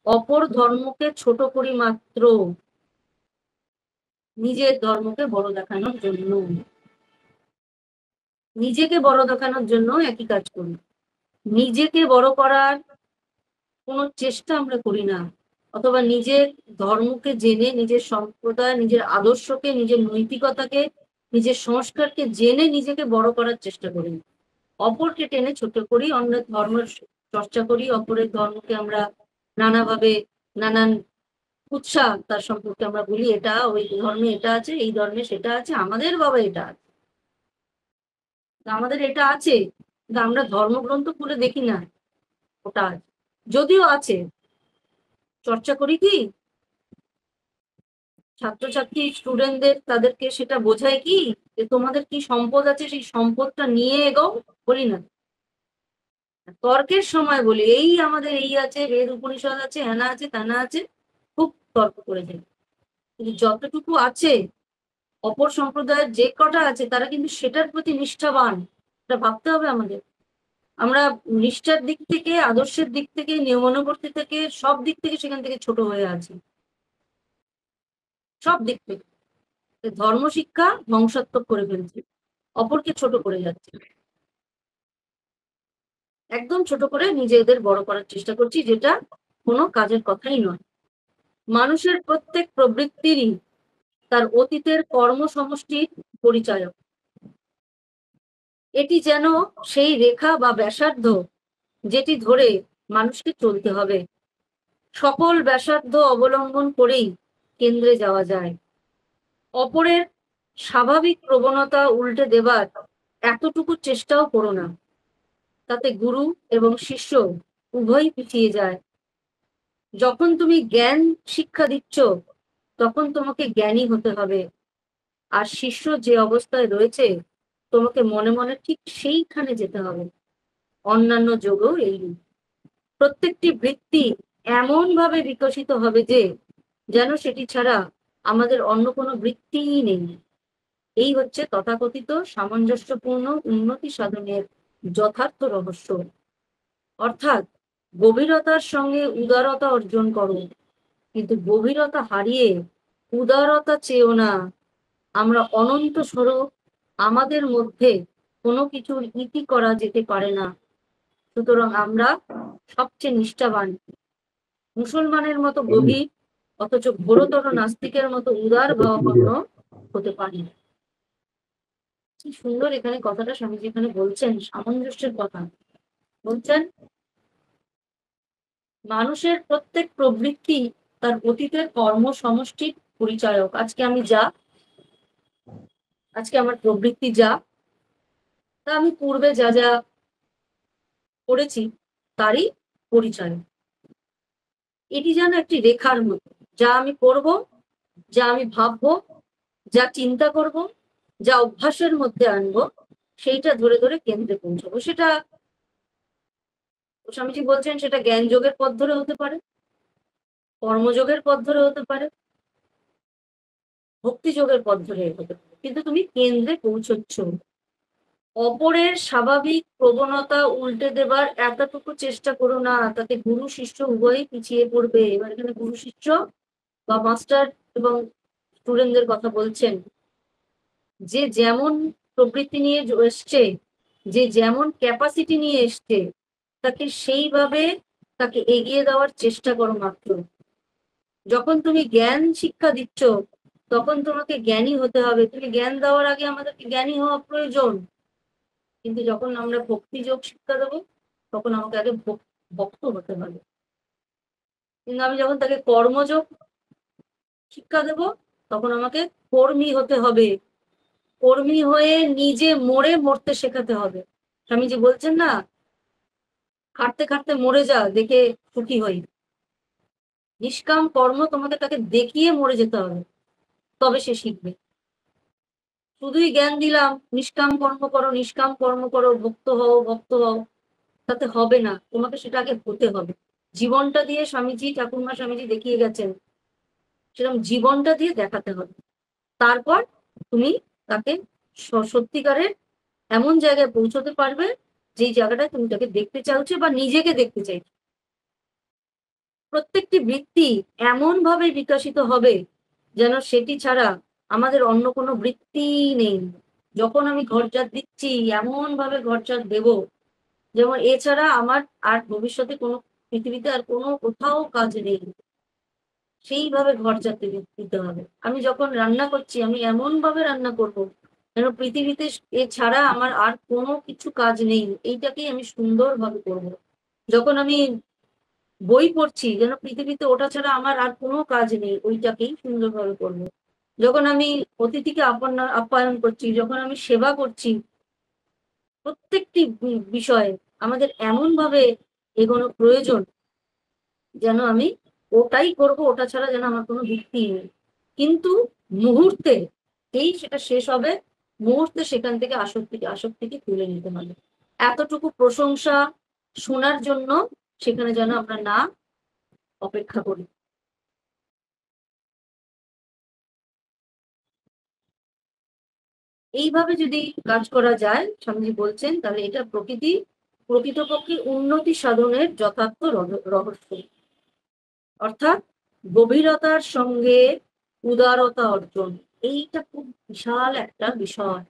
অপর ধর্মকে ছোট করি মাত্র, নিজের ধর্মকে বড় দেখানোর জন্য, নিজেকে বড় দেখানোর জন্য একই কাজ করি। নিজেকে বড় করার কোনো চেষ্টা আমরা করি না, অথবা নিজের ধর্মকে জেনে, নিজের সম্প্রদায়, নিজের আদর্শকে, নিজের নৈতিকতাকে, নিজের সংস্কারকে জেনে নিজেকে বড় করার চেষ্টা করি। অপরকে টেনে ছোট করি, অন্যের ধর্মের চর্চা করি, অপরের ধর্মকে আমরা নানাভাবে, নানান উৎসাহ তার সম্পর্কে আমরা বলি, এটা ওই ধর্মে এটা আছে, এই ধর্মে সেটা আছে, আমাদের বাবা এটা আছে, আমাদের এটা আছে, কিন্তু আমরা ধর্মগ্রন্থ খুলে দেখি না ওটা আছে। যদিও আছে, চর্চা করি কি, ছাত্রছাত্রী স্টুডেন্টদের তাদেরকে সেটা বোঝায় কি, যে তোমাদের কি সম্পদ আছে সেই সম্পদটা নিয়ে এগো, বলি না। তর্কের সময় বলি এই আমাদের এই আছে, বেদ উপনিষদ আছে, হেনা আছে, তানা আছে, খুব তর্ক করে যায়। কিন্তু যতটুকু আছে, অপর সম্প্রদায়ের যে কটা আছে তারা কিন্তু সেটার প্রতি নিষ্ঠাবান, এটা ভাবতে হবে আমাদের। আমরা নিষ্ঠার দিক থেকে, আদর্শের দিক থেকে, নিয়মানুবর্তী থেকে, সব দিক থেকে সেখান থেকে ছোট হয়ে আছি, সব দিক থেকে। ধর্ম শিক্ষা ধ্বংসাত্মক করে ফেলছে, অপরকে ছোট করে যাচ্ছে, একদম ছোট করে নিজেদের বড় করার চেষ্টা করছি, যেটা কোনো কাজের কথাই নয়। মানুষের প্রত্যেক প্রবৃত্তিরই তার অতীতের কর্ম সমষ্টির পরিচায়ক। এটি যেন সেই রেখা বা ব্যাসার্ধ, যেটি ধরে মানুষকে চলতে হবে। সকল ব্যাসার্ধ অবলম্বন করেই কেন্দ্রে যাওয়া যায়। অপরের স্বাভাবিক প্রবণতা উল্টে দেবার এতটুকু চেষ্টাও করো না, তাতে গুরু এবং শিষ্য উভয়ই পিছিয়ে যায়। যখন তুমি জ্ঞান শিক্ষা দিচ্ছ, তখন তোমাকে জ্ঞানী হতে হবে, আর শিষ্য যে অবস্থায় রয়েছে তোমাকে মনে মনে ঠিক সেইখানে যেতে হবে। অন্যান্য যোগও এই প্রত্যেকটি বৃত্তি এমন ভাবে বিকশিত হবে যে যেন সেটি ছাড়া আমাদের অন্য কোনো বৃত্তিই নেই। এই হচ্ছে তথাকথিত সামঞ্জস্যপূর্ণ উন্নতি সাধনের যথার্থ রহস্য। অর্থাৎ গভীরতার সঙ্গে উদারতা অর্জন করো, কিন্তু গভীরতা হারিয়ে উদারতা চেয়েও না। আমরা অনন্ত স্বরূপ, আমাদের মধ্যে কোনো কিছুর ইতি করা যেতে পারে না। সুতরাং আমরা সবচেয়ে নিষ্ঠাবান মুসলমানের মতো গভীর, অথচ ঘোরতর নাস্তিকের মতো উদার ভাবাপন্ন হতে পারি। কি সুন্দর এখানে কথাটা স্বামীজি এখানে বলছেন, সামঞ্জস্যের কথা বলছেন। মানুষের প্রত্যেক প্রবৃত্তি তার অতীতের কর্ম সমষ্টির পরিচায়ক। আজকে আমার প্রবৃত্তি যা, তা আমি পূর্বে যা যা করেছি তারই পরিচয়। এটি যেন একটি রেখার মতো, যা আমি করব, যা আমি ভাববো, যা চিন্তা করব, যা অভ্যাসের মধ্যে আনবো, সেইটা ধরে ধরে কেন্দ্রে পৌঁছাবো। সেটা স্বামীজি বলছেন সেটা জ্ঞান যোগের পথ ধরে হতে পারে, কর্মযোগের পথ ধরে হতে পারে, ভক্তি যোগের পথ ধরে হতে পারে, কিন্তু তুমি কেন্দ্রে পৌঁছচ্ছ। অপরের স্বাভাবিক প্রবণতা উল্টে দেবার এতটুকু চেষ্টা করো না, তাতে গুরু শিষ্য উভয়ই পিছিয়ে পড়বে। এবার এখানে গুরু শিষ্য বা মাস্টার এবং স্টুডেন্টদের কথা বলছেন। যে যেমন প্রবৃত্তি নিয়ে এসছে, যে যেমন ক্যাপাসিটি নিয়ে এসছে, তাকে সেইভাবে তাকে এগিয়ে দেওয়ার চেষ্টা করো মাত্র। যখন তুমি জ্ঞান শিক্ষা দিচ্ছ, তখন তোমাকে জ্ঞানী হতে হবে। তুমি জ্ঞান দেওয়ার আগে আমাদেরকে জ্ঞানী হওয়া প্রয়োজন। কিন্তু যখন আমরা ভক্তি যোগ শিক্ষা দেবো, তখন আমাকে আগে ভক্ত হতে হবে। কিন্তু আমি যখন তাকে কর্মযোগ শিক্ষা দেব, তখন আমাকে কর্মী হতে হবে। কর্মী হয়ে নিজে মরতে শেখাতে হবে। স্বামীজি বলছেন না, খাটতে খাটতে মরে যা, দেখে সুখী হই। নিষ্কাম কর্ম তোমাকে তাকে দেখিয়ে মরে যেতে হবে, তবে সে শিখবে। শুধুই জ্ঞান দিলাম, নিষ্কাম কর্ম করো, নিষ্কাম কর্ম করো, ভক্ত হও, ভক্ত হও, তাতে হবে না। তোমাকে সেটা আগে হতে হবে। জীবনটা দিয়ে স্বামীজি, ঠাকুরমা স্বামীজি দেখিয়ে গেছেন, সেরকম জীবনটা দিয়ে দেখাতে হবে। তারপর তুমি তাকে সত্যিকারের এমন জায়গায় পৌঁছতে পারবে, যেই জায়গাটায় তুমি তাকে দেখতে চাইছো বা নিজেকে দেখতে চাইছো। প্রত্যেকটি বৃত্তি এমন ভাবে বিকশিত হবে যেন সেটি ছাড়া আমাদের অন্য কোনো বৃত্তি নেই। যখন আমি ঘরজাত দিচ্ছি, এমন ভাবে ঘরজাত দেব যেমন এছাড়া আমার আর ভবিষ্যতে কোনো পৃথিবীতে আর কোনো কোথাও কাজ নেই। সেইভাবে ঘরজাত দিতে হবে। আমি যখন রান্না করছি, আমি এমন ভাবে রান্না করব যেন পৃথিবীতে এছাড়া আমার আর কোনো কিছু কাজ নেই, এইটাকেই আমি সুন্দরভাবে করব। যখন আমি বই পড়ছি, যেন পৃথিবীতে ওটা ছাড়া আমার আর কোনো কাজ নেই, ওইটাকেই সুন্দরভাবে করবো। যখন আমি অতিথিকে আপ্যায়ন করছি, যখন আমি সেবা করছি, প্রত্যেকটি বিষয়ে আমাদের এমন ভাবে এগোনো প্রয়োজন যেন আমি ওটাই করব, ওটা ছাড়া যেন আমার কোনো ভিত্তি নেই। কিন্তু মুহূর্তে সেটা শেষ হবে, মুহূর্তে সেখান থেকে আসক্তিকে তুলে নিতে হবে। এতটুকু প্রশংসা শোনার জন্য সেখানে যেন আমরা না অপেক্ষা করি। এইভাবে যদি কাজ করা যায়, স্বামীজি বলছেন, তাহলে এটা প্রকৃতপক্ষে উন্নতি সাধনের যথার্থ রহস্য। অর্থাৎ গভীরতার সঙ্গে উদারতা অর্জন, এইটা খুব বিশাল একটা বিষয়।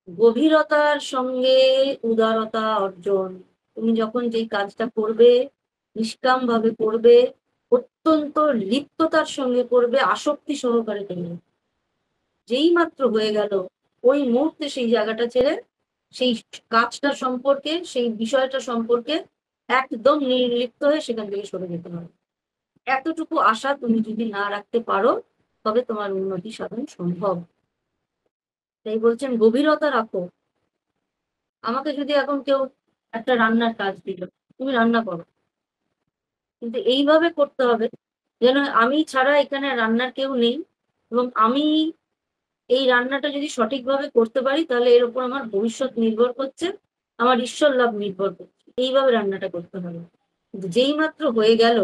গভীরতার সঙ্গে উদারতা অর্জন। তুমি যখন যেই কাজটা করবে, নিষ্কাম ভাবে করবে, অত্যন্ত লিপ্ততার সঙ্গে করবে, আসক্তি সহকারে করবে, যেই মাত্র হয়ে গেল, ওই মুহূর্তে সেই জায়গাটা ছেড়ে সেই কাজটা সম্পর্কে, সেই বিষয়টা সম্পর্কে একদম নির্লিপ্ত হয়ে সেখান থেকে সরে যেতে হবে। এতটুকু আশা তুমি যদি না রাখতে পারো, তবে তোমার উন্নতি সাধন সম্ভব। তাই বলছেন গভীরতা রাখো। আমাকে যদি এখন কেউ একটা রান্নার কাজ দিল, তুমি রান্না করো, কিন্তু এইভাবে করতে হবে যেন আমি ছাড়া এখানে রান্নার কেউ নেই, এবং আমি এই রান্নাটা যদি সঠিকভাবে করতে পারি তাহলে এর উপর আমার ভবিষ্যৎ নির্ভর করছে, আমার ঈশ্বর লাভ নির্ভর করছে। এইভাবে রান্নাটা করতে হবে। কিন্তু যেই মাত্র হয়ে গেল,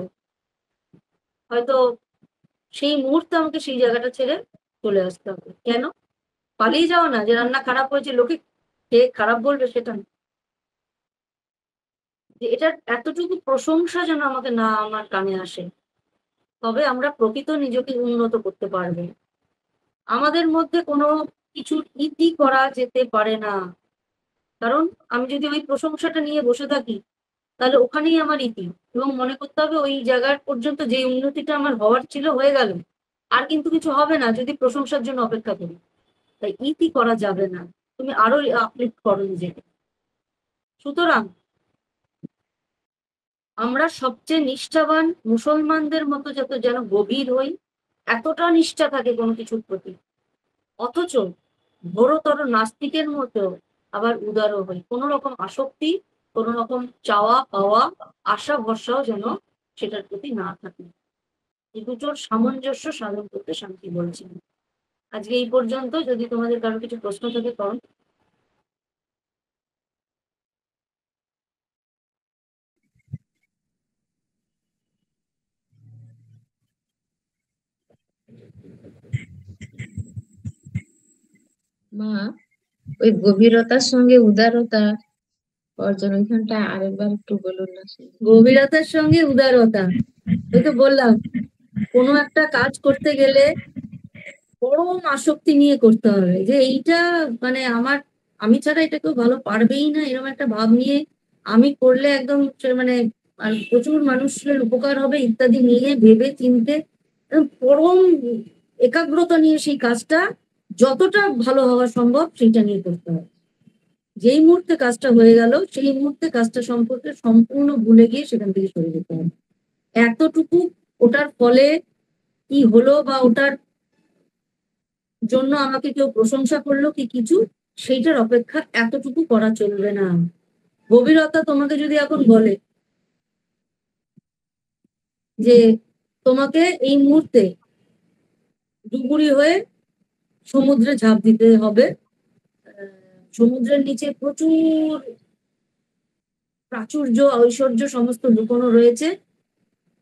হয়তো সেই মুহূর্তে আমাকে সেই জায়গাটা ছেড়ে চলে আসতে হবে। কেন? পালিয়ে যাও না, যে রান্না খারাপ হয়েছে লোকে খেয়ে খারাপ বলবে সেটা না। যে এটার এতটুকু প্রশংসা যেন আমাকে না আমার কানে আসে, তবে আমরা প্রকৃত নিজেকে উন্নত করতে পারবো। আমাদের মধ্যে কোনো কিছুর ইতি করা যেতে পারে না, কারণ আমি যদি ওই প্রশংসাটা নিয়ে বসে থাকি তাহলে ওখানেই আমার ইতি। এবং মনে করতে হবে ওই জায়গার পর্যন্ত যে উন্নতিটা আমার হওয়ার ছিল হয়ে গেল, আর কিন্তু কিছু হবে না যদি প্রশংসার জন্য অপেক্ষা করি। তাই ইতি করা যাবে না, তুমি আরো আপলিফ্ট করো নিজেকে। সুতরাং আমরা সবচেয়ে নিষ্ঠাবান মুসলমানদের মতো যত যেন গভীর হই, এতটা নিষ্ঠা থাকে কোনো কিছুর প্রতি, অথচ ঘোরতর নাস্তিকের মতো আবার উদারও হই। কোনো রকম আসক্তি, কোনো রকম চাওয়া পাওয়া, আশা ভরসাও যেন সেটার প্রতি না থাকে। এই দুটোর সামঞ্জস্য সাধন করতে শান্তি বলছেন। আজকে এই পর্যন্ত। যদি তোমাদের কারো কিছু প্রশ্ন থাকে করো। মা, ওই গভীরতার সঙ্গে উদারতা অর্জন ওইখানটা আরেকবার একটু বলুন না। গভীরতার সঙ্গে উদারতা, ওই তো বললাম, কোনো একটা কাজ করতে গেলে পরম আসক্তি নিয়ে করতে হবে, যে এইটা মানে আমার, আমি ছাড়া এটা কেউ ভালো পারবেই না, এরকম একটা ভাব নিয়ে আমি করলে একদম মানে আর প্রচুর মানুষের উপকার হবে ইত্যাদি নিয়ে ভেবে চিনতে একদম পরম একাগ্রতা নিয়ে সেই কাজটা যতটা ভালো হওয়া সম্ভব সেটা নিয়ে করতে হবে। যেই মুহূর্তে কাজটা হয়ে গেল সেই মুহূর্তে কাজটা সম্পর্কে সম্পূর্ণ ভুলে গিয়ে সেখান থেকে সরে যেতে হবে। এতটুকু, ওটার ফলে কি হলো বা ওটার জন্য আমাকে কেউ প্রশংসা করলো কি কিছু, সেইটার অপেক্ষা এতটুকু করা চলবে না। গভীরতা তোমাকে যদি এখন বলে যে তোমাকে এই মুহূর্তে ডুবুরি হয়ে সমুদ্রে ঝাঁপ দিতে হবে, সমুদ্রের নিচে প্রচুর প্রাচুর্য ঐশ্বর্য সমস্ত লুকোনো রয়েছে,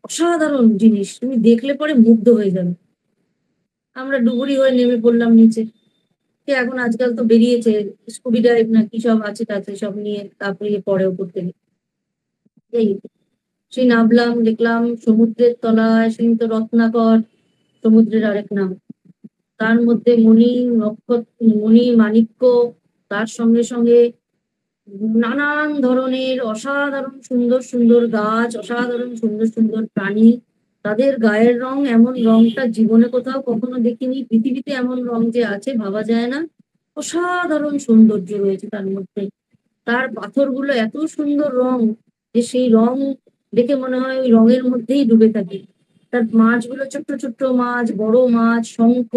অসাধারণ জিনিস, তুমি দেখলে পরে মুগ্ধ হয়ে যাবে। আমরা ডুবুরি হয়ে নেমে পড়লাম নিচে। এখন আজকাল তো বেরিয়েছে স্কুবি ডাইভ না কি সব আছে টাছে সব নিয়ে, তারপরে পরে উপর থেকে এই সেই নামলাম, দেখলাম সমুদ্রের তলায় সেই তো রত্নাকর, সমুদ্রের আরেক নাম। তার মধ্যে মণি নক্ষত্র, মণি মাণিক্য, তার সঙ্গে সঙ্গে নানান ধরনের অসাধারণ সুন্দর সুন্দর গাছ, অসাধারণ সুন্দর সুন্দর প্রাণী, তাদের গায়ের রং এমন, রংটা জীবনে কোথাও কখনো দেখিনি, পৃথিবীতে এমন রং যে আছে ভাবা যায় না। অসাধারণ সৌন্দর্য রয়েছে তার মধ্যে। তার পাথরগুলো এত সুন্দর রং যে সেই রং দেখে মনে হয় ওই রঙের মধ্যেই ডুবে থাকি। তার মাছগুলো ছোট্ট ছোট্ট মাছ, বড় মাছ, শঙ্খ,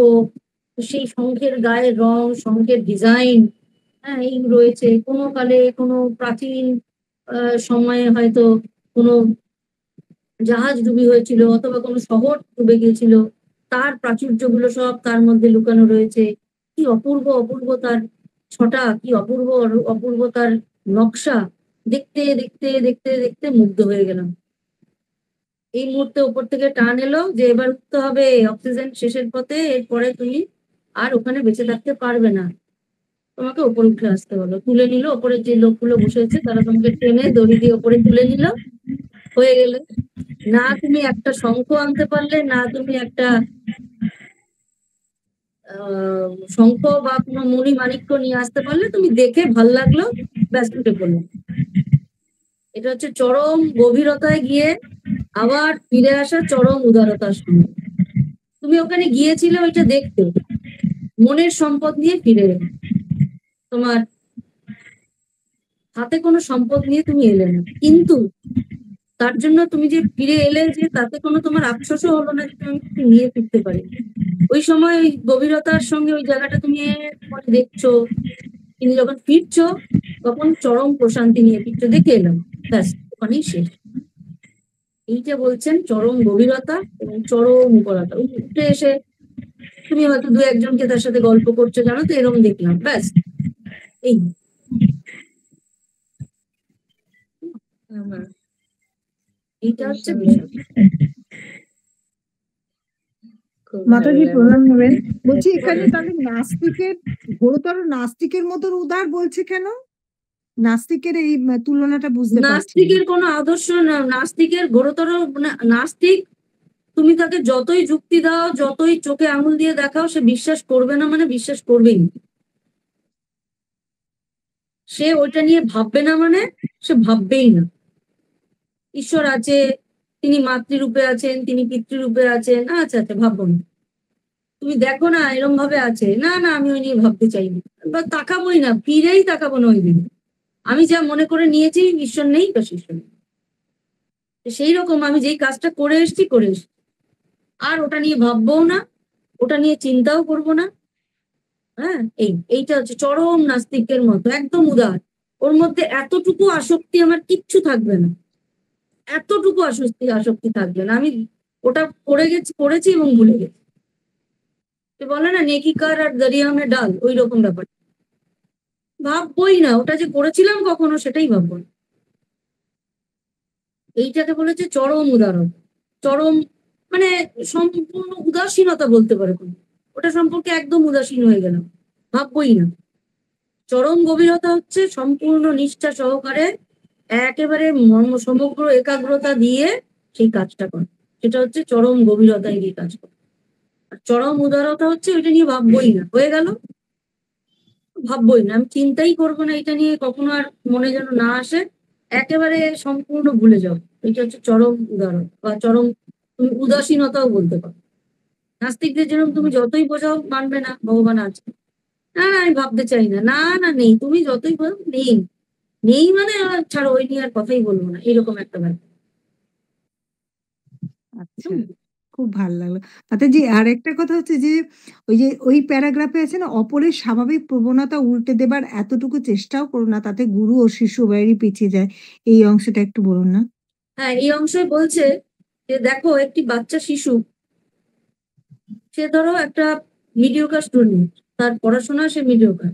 সেই শঙ্খের গায়ের রং, শঙ্খের ডিজাইন, হ্যাঁ এই রয়েছে। কোনো কালে কোনো প্রাচীন সময়ে হয়তো কোনো জাহাজ ডুবি হয়েছিল অথবা কোনো শহর ডুবে গিয়েছিল, তার প্রাচুর্যগুলো সব তার মধ্যে লুকানো রয়েছে। কি অপূর্ব অপূর্ব তার ছটা, কি অপূর্ব অপূর্ব তার নকশা, দেখতে দেখতে দেখতে দেখতে মুগ্ধ হয়ে গেলাম। এই মুহূর্তে উপর থেকে টান এলো যে এবার উঠতে হবে, অক্সিজেন শেষের পথে, এরপরে তুমি আর ওখানে বেঁচে থাকতে পারবে না, তোমাকে ওপরে উঠে আসতে হলো। তুলে নিল, ওপরে যে লোকগুলো বসে আছে তারা তোমাকে টেনে দড়ি দিয়ে ওপরে তুলে নিল, হয়ে গেলে। না তুমি একটা শঙ্খ আনতে পারলে, না তুমি একটা শঙ্খ বা কোনো মণি মাণিক্য নিয়ে আসতে পারলে, তুমি দেখে ভাল লাগলো, ব্যাস উঠে পড়লো। এটা হচ্ছে চরম গভীরতায় গিয়ে আবার ফিরে আসা চরম উদারতার সঙ্গে। তুমি ওখানে গিয়েছিলে ওইটা দেখতে, মনের সম্পদ নিয়ে ফিরে এলে, তোমার হাতে কোনো সম্পদ নিয়ে তুমি এলে না, কিন্তু তার জন্য তুমি যে ফিরে এলে, যে তাতে কোনো তোমার আফসোসও হলো না যে তুমি কিছু নিয়ে ফিরতে পারি। ওই সময় ওই গভীরতার সঙ্গে ওই জায়গাটা তুমি পরে দেখছো, কিন্তু যখন ফিরছো তখন চরম প্রশান্তি নিয়ে ফিরছো, দেখে এলাম, ব্যাস ওখানেই শেষ। এইটা বলছেন চরম গভীরতা এবং চরম উপরতা। উঠে এসে তুমি হয়তো দু একজনকে তার সাথে গল্প করছো, জানো তো, এরকম দেখলাম, ব্যাস। এই আমার এইটা খুব হচ্ছে সুন্দর, বিষয়। খুব ভালো মাতাজি লাগলো। প্রণাম নেবেন। বলছি এখানে তাহলে নাস্তিকের, ঘোরতর নাস্তিকের মতো উদার বলছে কেন? নাস্তিকের এই তুলনাটা বুঝতে পারছি না। নাস্তিকের কোনো আদর্শ না, নাস্তিকের ঘোরতর নাস্তিক, তুমি তাকে যতই যুক্তি দাও, যতই চোখে আঙুল দিয়ে দেখাও, সে বিশ্বাস করবে না, মানে বিশ্বাস করবেই না। সে ওইটা নিয়ে ভাববে না, মানে সে ভাববেই না। ঈশ্বর আছে, তিনি মাতৃরূপে আছেন, তিনি পিতৃরূপে আছেন, আচ্ছা আচ্ছা ভাববো না। তুমি দেখো না এরম ভাবে আছে, না না আমি ওই নিয়ে ভাবতে চাই না, বা তাকাবোই না, ফিরেই তাকাবো না ওই দিন। আমি যা মনে করে নিয়েছি ঈশ্বর নেই, তো ঈশ্বর নেই। সেই রকম আমি যেই কাজটা করে এসেছি করে এসেছি, আর ওটা নিয়ে ভাববো না, ওটা নিয়ে চিন্তাও করবো না। হ্যাঁ, এইটা হচ্ছে চরম নাস্তিকের মতো, একদম উদার। ওর মধ্যে এতটুকু আসক্তি আমার কিচ্ছু থাকবে না, এতটুকু আসক্তি থাকবে না। আমি ওটা করেছি এবং ভুলে গেছি। বলে না নেকিকার আর দরিয়া মে ডাল, ওই রকম ব্যাপার। ভাববই না ওটা যে করেছিলাম কখনো, সেটাই ভাববো না। এইটাকে বলেছে চরম উদাহরণ, চরম, মানে সম্পূর্ণ উদাসীনতা বলতে পারে। ওটা সম্পর্কে একদম উদাসীন হয়ে গেলাম, ভাববই না। চরম গভীরতা হচ্ছে সম্পূর্ণ নিষ্ঠা সহকারে একেবারে সমগ্র একাগ্রতা দিয়ে সেই কাজটা করে, সেটা হচ্ছে চরম গভীরতায় গিয়ে কাজ করে। আর চরম উদারতা হচ্ছে ওইটা নিয়ে ভাববই না, হয়ে গেল, ভাববই না, আমি চিন্তাই করবো না এটা নিয়ে, কখনো আর মনে যেন না আসে, একেবারে সম্পূর্ণ ভুলে যাও। এটা হচ্ছে চরম উদাহরণ বা চরম, তুমি উদাসীনতাও বলতে পারো। নাস্তিকদের যেরকম তুমি যতই বোঝাও মানবে না ভগবান আছে, না না আমি ভাবতে চাই না, না না নেই, তুমি যতই বলো নেই, নেই মানে ছাড়ো, ওই নিয়ে আর কথাই বলবো না, এরকম একটা ব্যাপার। আচ্ছা, খুব ভালো লাগলো। মাতাজি আর একটা কথা হচ্ছে যে ওই প্যারাগ্রাফে আছে না, অপরের স্বাভাবিক প্রবণতা উল্টে দেবার এতটুকু চেষ্টাও করো না, তাতে গুরু ও শিষ্য উভয়েরই পিছিয়ে যায়। এই অংশটা একটু বলুন না। হ্যাঁ, এই অংশে বলছে যে দেখো একটি বাচ্চা শিশু, সে ধরো একটা মিডিওকার স্টুডেন্ট, তার পড়াশোনা সে মিডিওকার,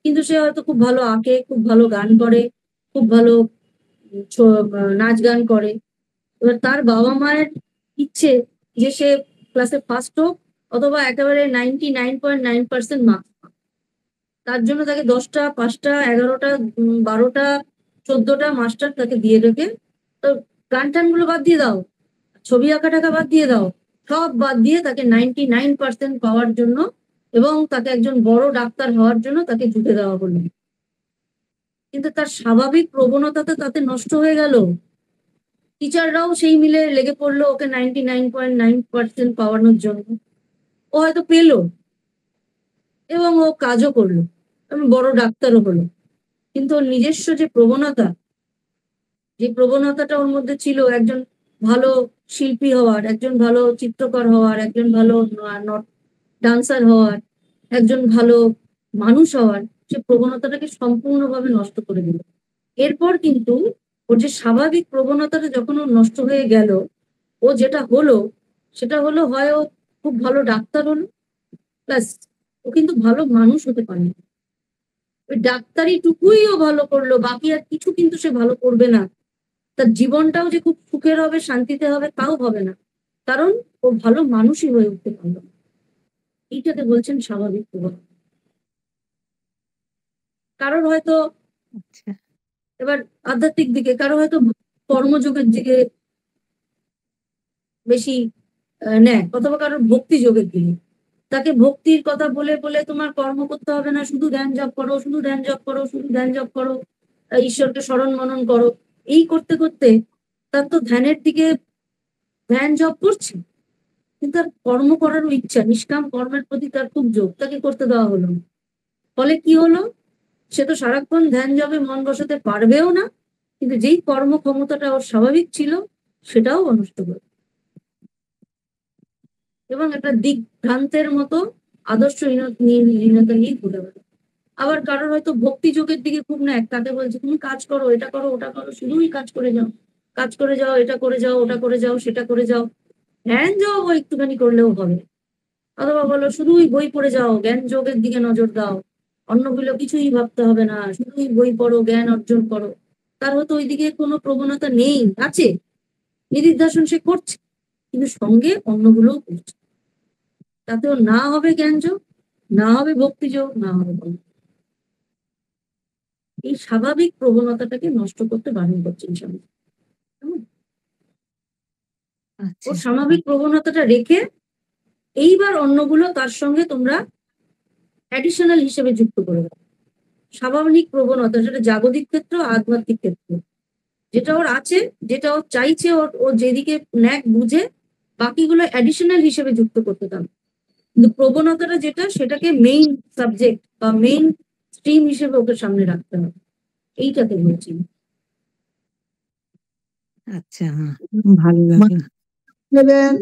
কিন্তু সে হয়তো খুব ভালো আঁকে, খুব ভালো গান করে, খুব ভালো নাচ গান করে। এবার তার বাবা মায়ের ইচ্ছে যে সে ক্লাসে ফার্স্ট হোক, অথবা একেবারে 99.9% মার্কস। তার জন্য তাকে 10টা 5টা 11টা 12টা 14টা মাস্টার তাকে দিয়ে রেখে, তো গান টান গুলো বাদ দিয়ে দাও, ছবি আঁকা টাকা বাদ দিয়ে দাও, সব বাদ দিয়ে তাকে 99% পাওয়ার জন্য এবং তাকে একজন বড় ডাক্তার হওয়ার জন্য তাকে জুটে দেওয়া হলো। কিন্তু তার স্বাভাবিক প্রবণতা তো তাতে নষ্ট হয়ে গেল। টিচাররাও সেই মিলে লেগে পড়লো ওকে 99.9% পাওয়ানোর জন্য। ও হয়তো পেলো এবং ও কাজও করলো এবং বড় ডাক্তারও হলো, কিন্তু ওর নিজস্ব যে প্রবণতা, যে প্রবণতাটা ওর মধ্যে ছিল, একজন ভালো শিল্পী হওয়ার, একজন ভালো চিত্রকর হওয়ার, একজন ভালো ডান্সার হওয়ার, একজন ভালো মানুষ হওয়ার, সে প্রবণতাটাকে সম্পূর্ণভাবে নষ্ট করে দিল। এরপর কিন্তু ওর যে স্বাভাবিক প্রবণতাটা যখন ওর নষ্ট হয়ে গেল, ও যেটা হলো সেটা হলো, হয় ও খুব ভালো ডাক্তার হলো, প্লাস ও কিন্তু ভালো মানুষ হতে পারেনি। ওই ডাক্তারিটুকুই ও ভালো করলো, বাকি আর কিছু কিন্তু সে ভালো করবে না। তার জীবনটাও যে খুব সুখের হবে, শান্তিতে হবে, তাও হবে না, কারণ ও ভালো মানুষই হয়ে উঠতে পারলো না। এইটাকে বলছেন স্বাভাবিক প্রবণ। কারোর হয়তো আচ্ছা, এবার আধ্যাত্মিক দিকে, কারো হয়তো কর্মযোগের দিকে বেশি নেয়, অথবা কারোর ভক্তি যোগের দিকে। তাকে ভক্তির কথা বলে বলে তোমার কর্ম করতে হবে না, শুধু ধ্যান জপ করো, শুধু ধ্যান জপ করো, শুধু ধ্যান জপ করো, ঈশ্বরকে স্মরণ মনন করো। এই করতে করতে তার তো ধ্যানের দিকে, ধ্যান জপ করছে, কিন্তু তার কর্ম করারও ইচ্ছা, নিষ্কাম কর্মের প্রতি তার খুব যোগ, তাকে করতে দেওয়া হলো না। ফলে কি হলো, সে তো সারাক্ষণ ধ্যান জপে মন বসাতে পারবেও না, কিন্তু যেই কর্ম ক্ষমতাটা ওর স্বাভাবিক ছিল সেটাও নষ্ট করে, এবং একটা দিগ্ভ্রান্তের মতো আদর্শহীনতা নিয়ে ঘুরে বেড়ায়। আবার কারোর হয়তো ভক্তি যোগের দিকে খুব না, তাকে বলছে তুমি কাজ করো, এটা করো, ওটা করো, শুধুই কাজ করে যাও, কাজ করে যাও, এটা করে যাও, ওটা করে যাও, সেটা করে যাও, ধ্যান যাও একটুখানি করলেও হবে। অথবা বলো শুধুই বই পড়ে যাও, জ্ঞান যোগের দিকে নজর দাও, অন্যগুলো কিছুই ভাবতে হবে না, শুধুই বই পড়ো, জ্ঞান অর্জন করো। তার হয়তো ওইদিকে কোনো প্রবণতা নেই, আছে, নিদিধ্যাসন সে করছে, কিন্তু সঙ্গে অন্যগুলোও করছে। তাতেও না হবে জ্ঞান যোগ, না হবে ভক্তি যোগ, না হবে কর্ম। এই স্বাভাবিক প্রবণতাটাকে নষ্ট করতে বারণ করছেন স্বামী। কেমন? আচ্ছা ওর স্বাভাবিক প্রবণতাটা রেখে এইবার অন্যগুলো তার সঙ্গে তোমরা অ্যাডিশনাল হিসেবে যুক্ত করে দাও। স্বাভাবিক প্রবণতা, সেটা জাগতিক ক্ষেত্র, আধ্যাত্মিক ক্ষেত্র, যেটা ওর আছে, যেটা ও চাইছে, ওর যেদিকে ন্যাক বুঝে, বাকিগুলো অ্যাডিশনাল হিসেবে যুক্ত করতে দাও। কিন্তু প্রবণতাটা যেটা, সেটাকে মেইন সাবজেক্ট বা মেইন স্ট্রিম হিসেবে ওকে সামনে রাখতে হবে। এইটাতে বলছি। আচ্ছা, ভালো লাগলো। নেবেন,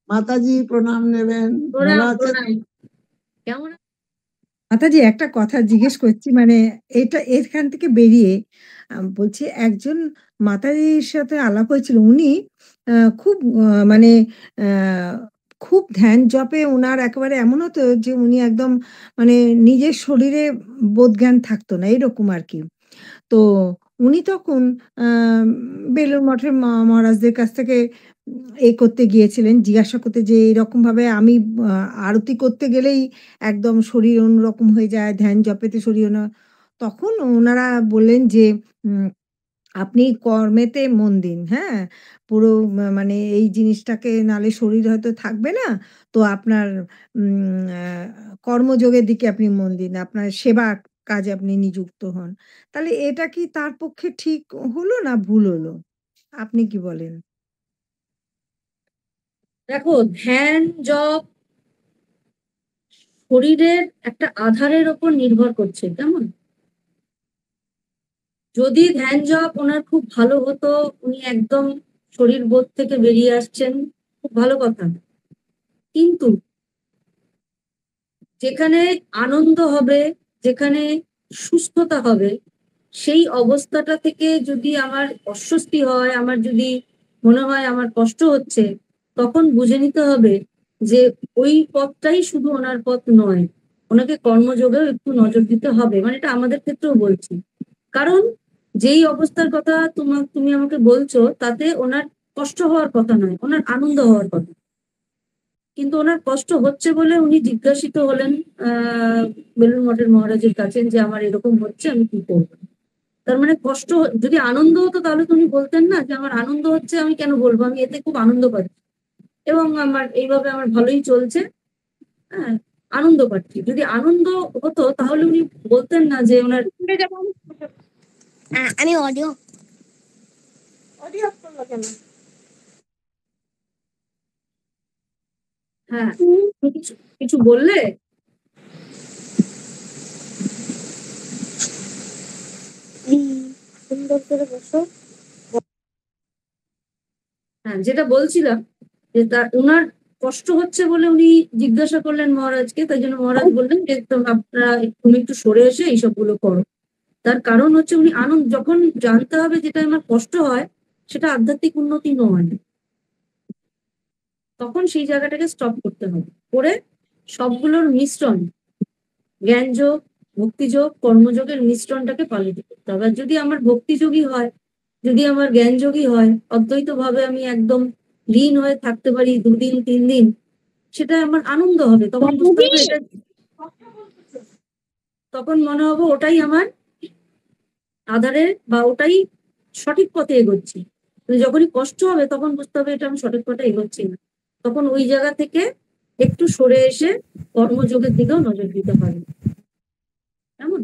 মাতাজি প্রণাম নেবেন, ভালো প্রণাম আছেন? প্রণাম। কেমন? মাতাজি একটা কথা জিজ্ঞেস করছি, মানে এটা এখান থেকে বেরিয়ে বলছি, একজন মাতাজির সাথে আলাপ হয়েছিল, উনি খুব মানে খুব ধ্যান জপে ওনার একেবারে এমন হতো যে উনি একদম মানে নিজের শরীরে বোধজ্ঞান থাকতো না, এরকম আর কি। তো উনি তখন বেলুড় মঠের মহারাজদের কাছ থেকে করতে গিয়েছিলেন, জিজ্ঞাসা করতে যে এরকম ভাবে আমি আরতি করতে গেলেই একদম শরীর অন্যরকম হয়ে যায়, ধ্যান জপেতে শরীর তখন ওনারা বললেন যে উম, আপনি কর্মেতে মন দিন, হ্যাঁ, পুরো মানে এই জিনিসটাকে, নালে শরীর হয়তো থাকবে না, তো আপনার কর্মযোগের দিকে আপনি মন দিন, আপনার সেবা কাজে আপনি নিযুক্ত হন। তাহলে এটা কি তার পক্ষে ঠিক হলো না ভুল হলো? আপনি কি বলেন? দেখো, ধ্যান জপ শরীরের একটা আধারের ওপর নির্ভর করছে, কেমন? যদি ধ্যান জপ ওনার খুব ভালো হতো, উনি একদম শরীর বোধ থেকে বেরিয়ে আসছেন, খুব ভালো কথা। কিন্তু যেখানে আনন্দ হবে, যেখানে সুস্থতা হবে, সেই অবস্থাটা থেকে যদি আমার অস্বস্তি হয়, আমার যদি মনে হয় আমার কষ্ট হচ্ছে, তখন বুঝে নিতে হবে যে ওই পথটাই শুধু ওনার পথ নয়, ওনাকে কর্মযোগেও একটু নজর দিতে হবে। মানে এটা আমাদের ক্ষেত্রেও বলছি। কারণ যেই অবস্থার কথা তুমি আমাকে বলছো, তাতে ওনার কষ্ট হওয়ার কথা নয়, ওনার আনন্দ হওয়ার কথা। কিন্তু ওনার কষ্ট হচ্ছে বলে উনি জিজ্ঞাসিত হলেন বেলুড় মঠের মহারাজের কাছে যে আমার এরকম হচ্ছে, আমি কি করবো। তার মানে কষ্ট, যদি আনন্দ হতো তাহলে তুমি বলতেন না যে আমার আনন্দ হচ্ছে, আমি কেন বলবো, আমি এতে খুব আনন্দ পাচ্ছি এবং আমার এইভাবে আমার ভালোই চলছে, হ্যাঁ, আনন্দ পাচ্ছি। যদি আনন্দ হতো তাহলে উনি বলতেন না যে ওনার। আমি অডিও অডিও করলো কেন? হ্যাঁ, তুমি কিছু কিছু বললে? সুন্দর করে বসো। হ্যাঁ, যেটা বলছিলাম যে উনার কষ্ট হচ্ছে বলে উনি জিজ্ঞাসা করলেন মহারাজকে, তাই জন্য মহারাজ বললেন যে আপনারা তুমি একটু সরে এসে এইসবগুলো করো। তার কারণ হচ্ছে উনি আনন্দ, যখন জানতে হবে যেটা আমার কষ্ট হয়, সেটা আধ্যাত্মিক উন্নতি নয়, তখন সেই জায়গাটাকে স্টপ করতে হবে, করে সবগুলোর মিশ্রণ, জ্ঞানযোগ, ভক্তিযোগ, কর্মযোগের মিশ্রণটাকে পালিত করতে হবে। আর যদি আমার ভক্তিযোগী হয়, যদি আমার জ্ঞানযোগী হয়, অদ্বৈত ভাবে আমি একদম লীন হয়ে থাকতে পারি 2 দিন 3 দিন, সেটা আমার আনন্দ হবে। তখন বুঝতে হবে এটা, তখন মনে হবে ওটাই আমার আধারে, বা ওটাই সঠিক পথে এগোচ্ছি। কিন্তু যখনই কষ্ট হবে তখন বুঝতে হবে এটা আমি সঠিক পথে এগোচ্ছি না। তখন ওই জায়গা থেকে একটু সরে এসে কর্মযোগের দিকেও নজর দিতে হবে। কেমন?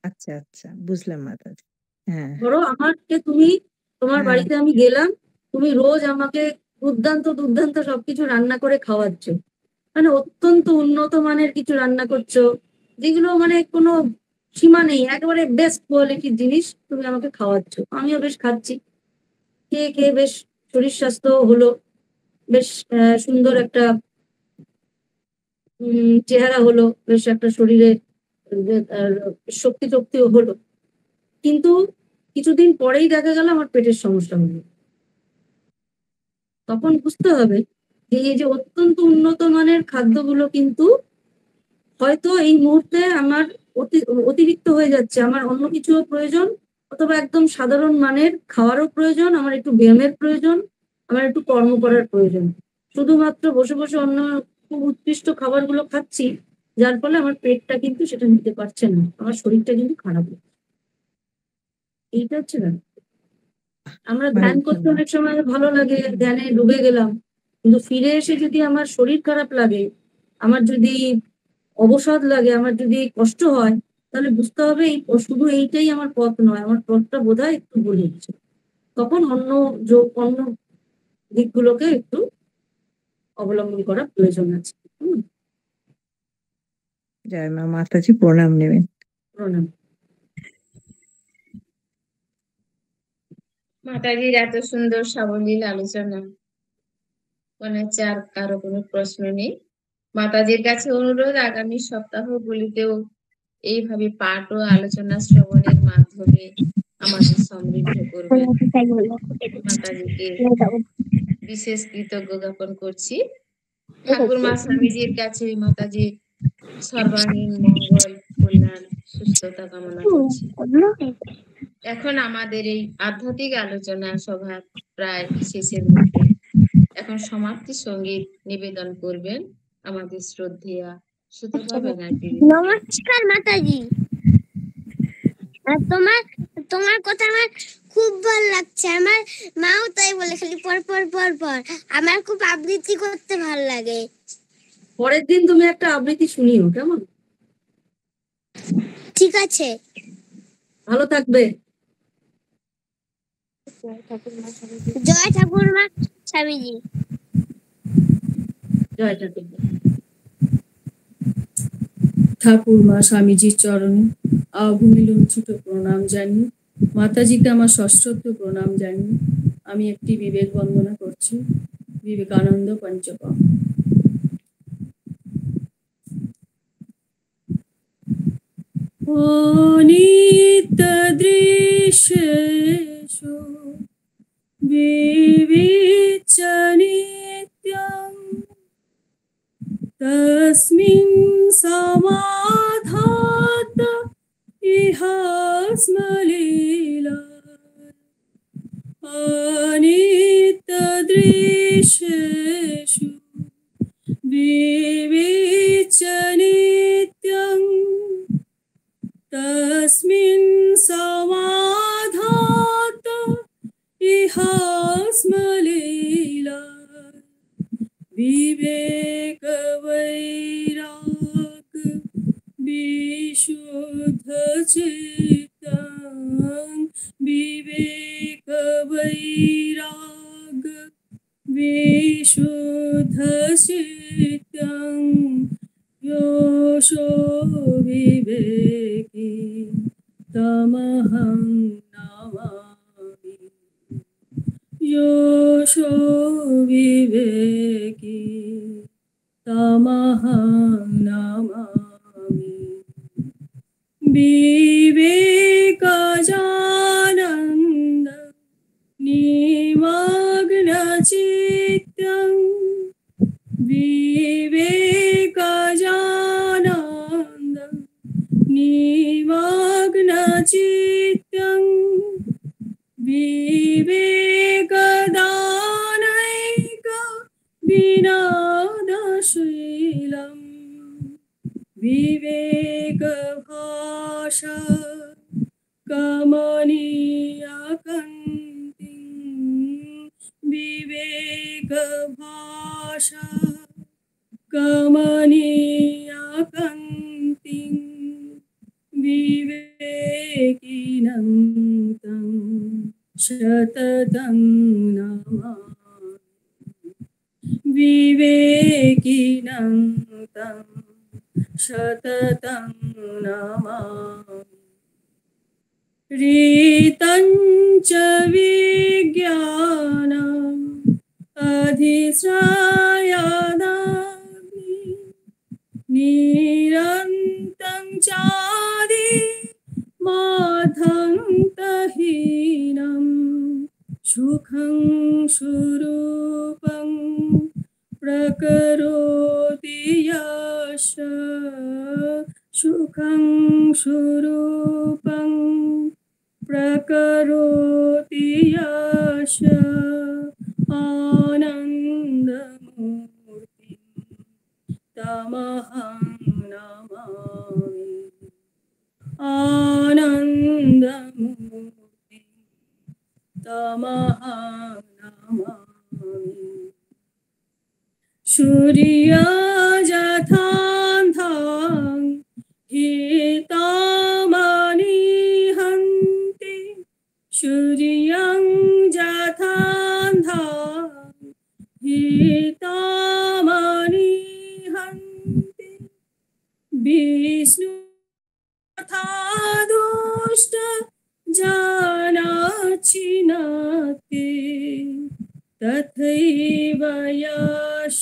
আচ্ছা, আচ্ছা, বুঝলাম মাতাজি। হ্যাঁ, ধরো আমাকে তুমি, তোমার হ্যাঁ, বাড়িতে আমি গেলাম, তুমি রোজ আমাকে দুর্দান্ত দুর্দান্ত সবকিছু রান্না করে খাওয়াচ্ছ, মানে অত্যন্ত উন্নত মানের কিছু রান্না করছো, যেগুলো মানে কোনো সীমা নেই, একেবারে বেস্ট কোয়ালিটির জিনিস তুমি আমাকে খাওয়াচ্ছ, আমিও বেশ খাচ্ছি, খেয়ে খেয়ে বেশ শরীর স্বাস্থ্য হলো, বেশ সুন্দর একটা চেহারা হলো, বেশ একটা শরীরে শক্তি টক্তিও হলো। কিন্তু কিছুদিন পরেই দেখা গেল আমার পেটের সমস্যা হলো। তখন বুঝতে হবে যে এই যে অত্যন্ত উন্নত মানের খাদ্যগুলো কিন্তু হয়তো এই মুহূর্তে আমার অতিরিক্ত হয়ে যাচ্ছে, আমার অন্য কিছুও প্রয়োজন, অথবা একদম সাধারণ মানের খাওয়ারও প্রয়োজন, আমার একটু ব্যায়ামের প্রয়োজন, আমার একটু কর্ম করার প্রয়োজন। শুধুমাত্র বসে বসে অন্য খুব উৎকৃষ্ট খাবারগুলো খাচ্ছি, যার ফলে আমার পেটটা কিন্তু সেটা নিতে পারছে না, আমার শরীরটা কিন্তু খারাপ হচ্ছে। এইটা হচ্ছে না, আমরা ধ্যান করতে অনেক সময় ভালো লাগে, ধ্যানে ডুবে গেলাম, কিন্তু ফিরে এসে যদি আমার শরীর খারাপ লাগে, আমার যদি অবসাদ লাগে, আমার যদি কষ্ট হয়, তাহলে বুঝতে হবে এই শুধু এইটাই আমার পথ নয়, আমার পথটা বোধহয় একটু ভুল হচ্ছে। তখন অন্য দিকগুলোকে একটু অবলম্বন করা প্রয়োজন আছে। জয় মা, মাতাজি প্রণাম নেবেন। প্রণাম। মাতাজির এত সুন্দর সাবলীল আলোচনা, মনে হচ্ছে আর কারো কোনো প্রশ্ন নেই। মাতাজির কাছে অনুরোধ, আগামী সপ্তাহগুলিতেও এইভাবে পাঠ ও আলোচনা শ্রবণের মাধ্যমে আমাদের সমৃদ্ধ করবেন। মাতাজিকে বিশেষ কৃতজ্ঞ জ্ঞাপন করছি। ঠাকুর মা স্বামীজির কাছে মাতাজির সর্বাঙ্গীন মঙ্গল, কল্যাণ, সুস্থতা কামনা করছি। এখন আমাদের এই আধ্যাত্মিক আলোচনা সভা প্রায় শেষের মুখে। এখন সমাপ্তি সঙ্গীত নিবেদন করবেন আমাদের শ্রদ্ধেয়া সুতপা ব্যানার্জি। নমস্কার মাতাজি। তোমার তোমার কথা আমার খুব ভালো লাগছে। আমার মাও তাই বলে, খালি পর পর পর পর। আমার খুব আবৃত্তি করতে ভালো লাগে। পরের দিন তুমি একটা আবৃত্তি শুনিও, কেমন? ঠিক আছে। ভালো থাকবে। জয় ঠাকুরমা স্বামীজি। জয় ঠাকুর। ঠাকুরমা স্বামীজির চরণে আভূমি লুণ্ঠিত প্রণাম জানিয়ে, মাতাজিকে আমার সশ্রদ্ধ প্রণাম জানিয়ে আমি একটি বিবেক বন্দনা করছি। বিবেকানন্দ পঞ্চকম। অনিত্য দৃশ্যেষু বিবিচ্য নিত্যং তস্মিन् সমাধাত ইহাস্ম লীলা। অনিত্য দৃশ্যেষু বিবিচ্য নিত্যং তস্মিन् সমাধাত ইহাস্ম লীলা। विवेक वैराग विशुद्ध चित्तं, विवेक वैराग विशुद्ध चित्तं, योषो विवेकी तमहं नमामि। योषो विवेकी तमहं नमामि। विवेकजानन्द निमग्नचित्तं, विवेकजानन्द निमग्नचित्तं, विवेकदानैक विनादशीलं, विवेकभाषा कमनीयकान्तिं, विवेकभाषा कमनीयकान्तिं, विवेकिनं तं सततं नमामि। विवेकिनं तं सततं नमामि। ऋतं च विज्ञानम् अधिश्रयादामि, निरन्तं चादि माधन्तहीनं, सुखं स्वरूपं प्रकरोति यश सुखं स्वरूपं प्रकरोति यश आनन्दमूर्तिं तमहं नमामि आनन्दमूर्तिं तमहं नमामि सूर्यजथान्धं हितामनिहन्ति सूर्यं जथान्धं हितामनिहन्ति विष्णु तथा दुष्ट जानाचिनाति तथैव यश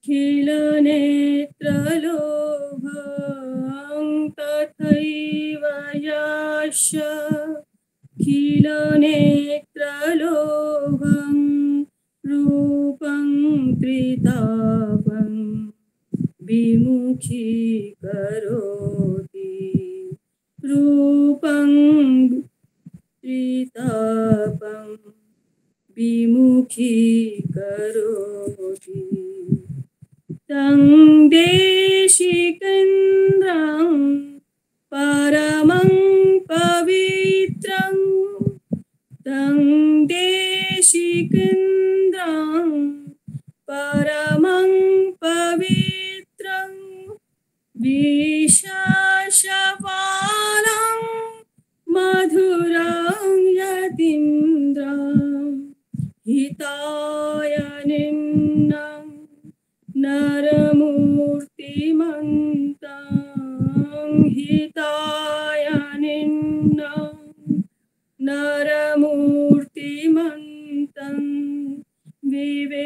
खिलनेत्रलोभं तथैव यश खिलनेत्रलोभं रूपं त्रितापं विमुखीकरोति रूपं त्रितापं विमुखीकरोति तं देशिकेन्द्रं परमं पवित्रं तं देशिकेन्द्रं परमं पवित्रं विशालपालं मधुरं यतीन्द्रं हिताय निन्नं नरमूर्तिमन्तं हिताय निन्नं नरमूर्तिमन्तं विवेकानन्दम्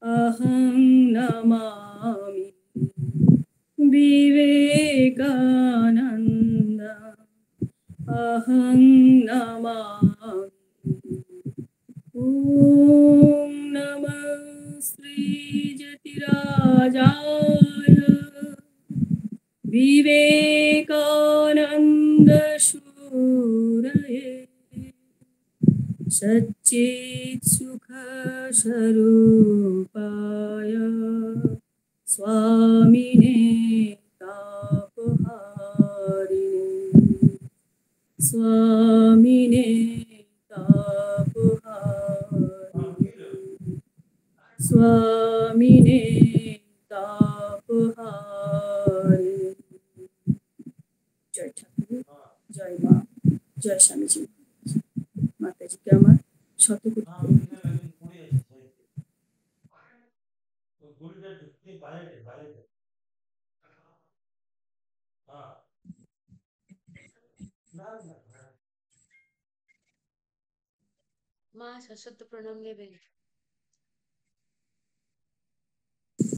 अहं नमामि विवेकानन्द अहं नमामि ॐ नमः श्रीजतिराजाय विवेकानन्दशूरये सच्चित्सुखस्वरूपाय स्वामिने तापहारिणे स्वामिने तापहारिणे स्वामिने तापहारिणे जय ठाकुर जय माँ जय स्वामी जी माता जी के আমার শতকোটি মা শাশ্বত প্রণাম নেবেন।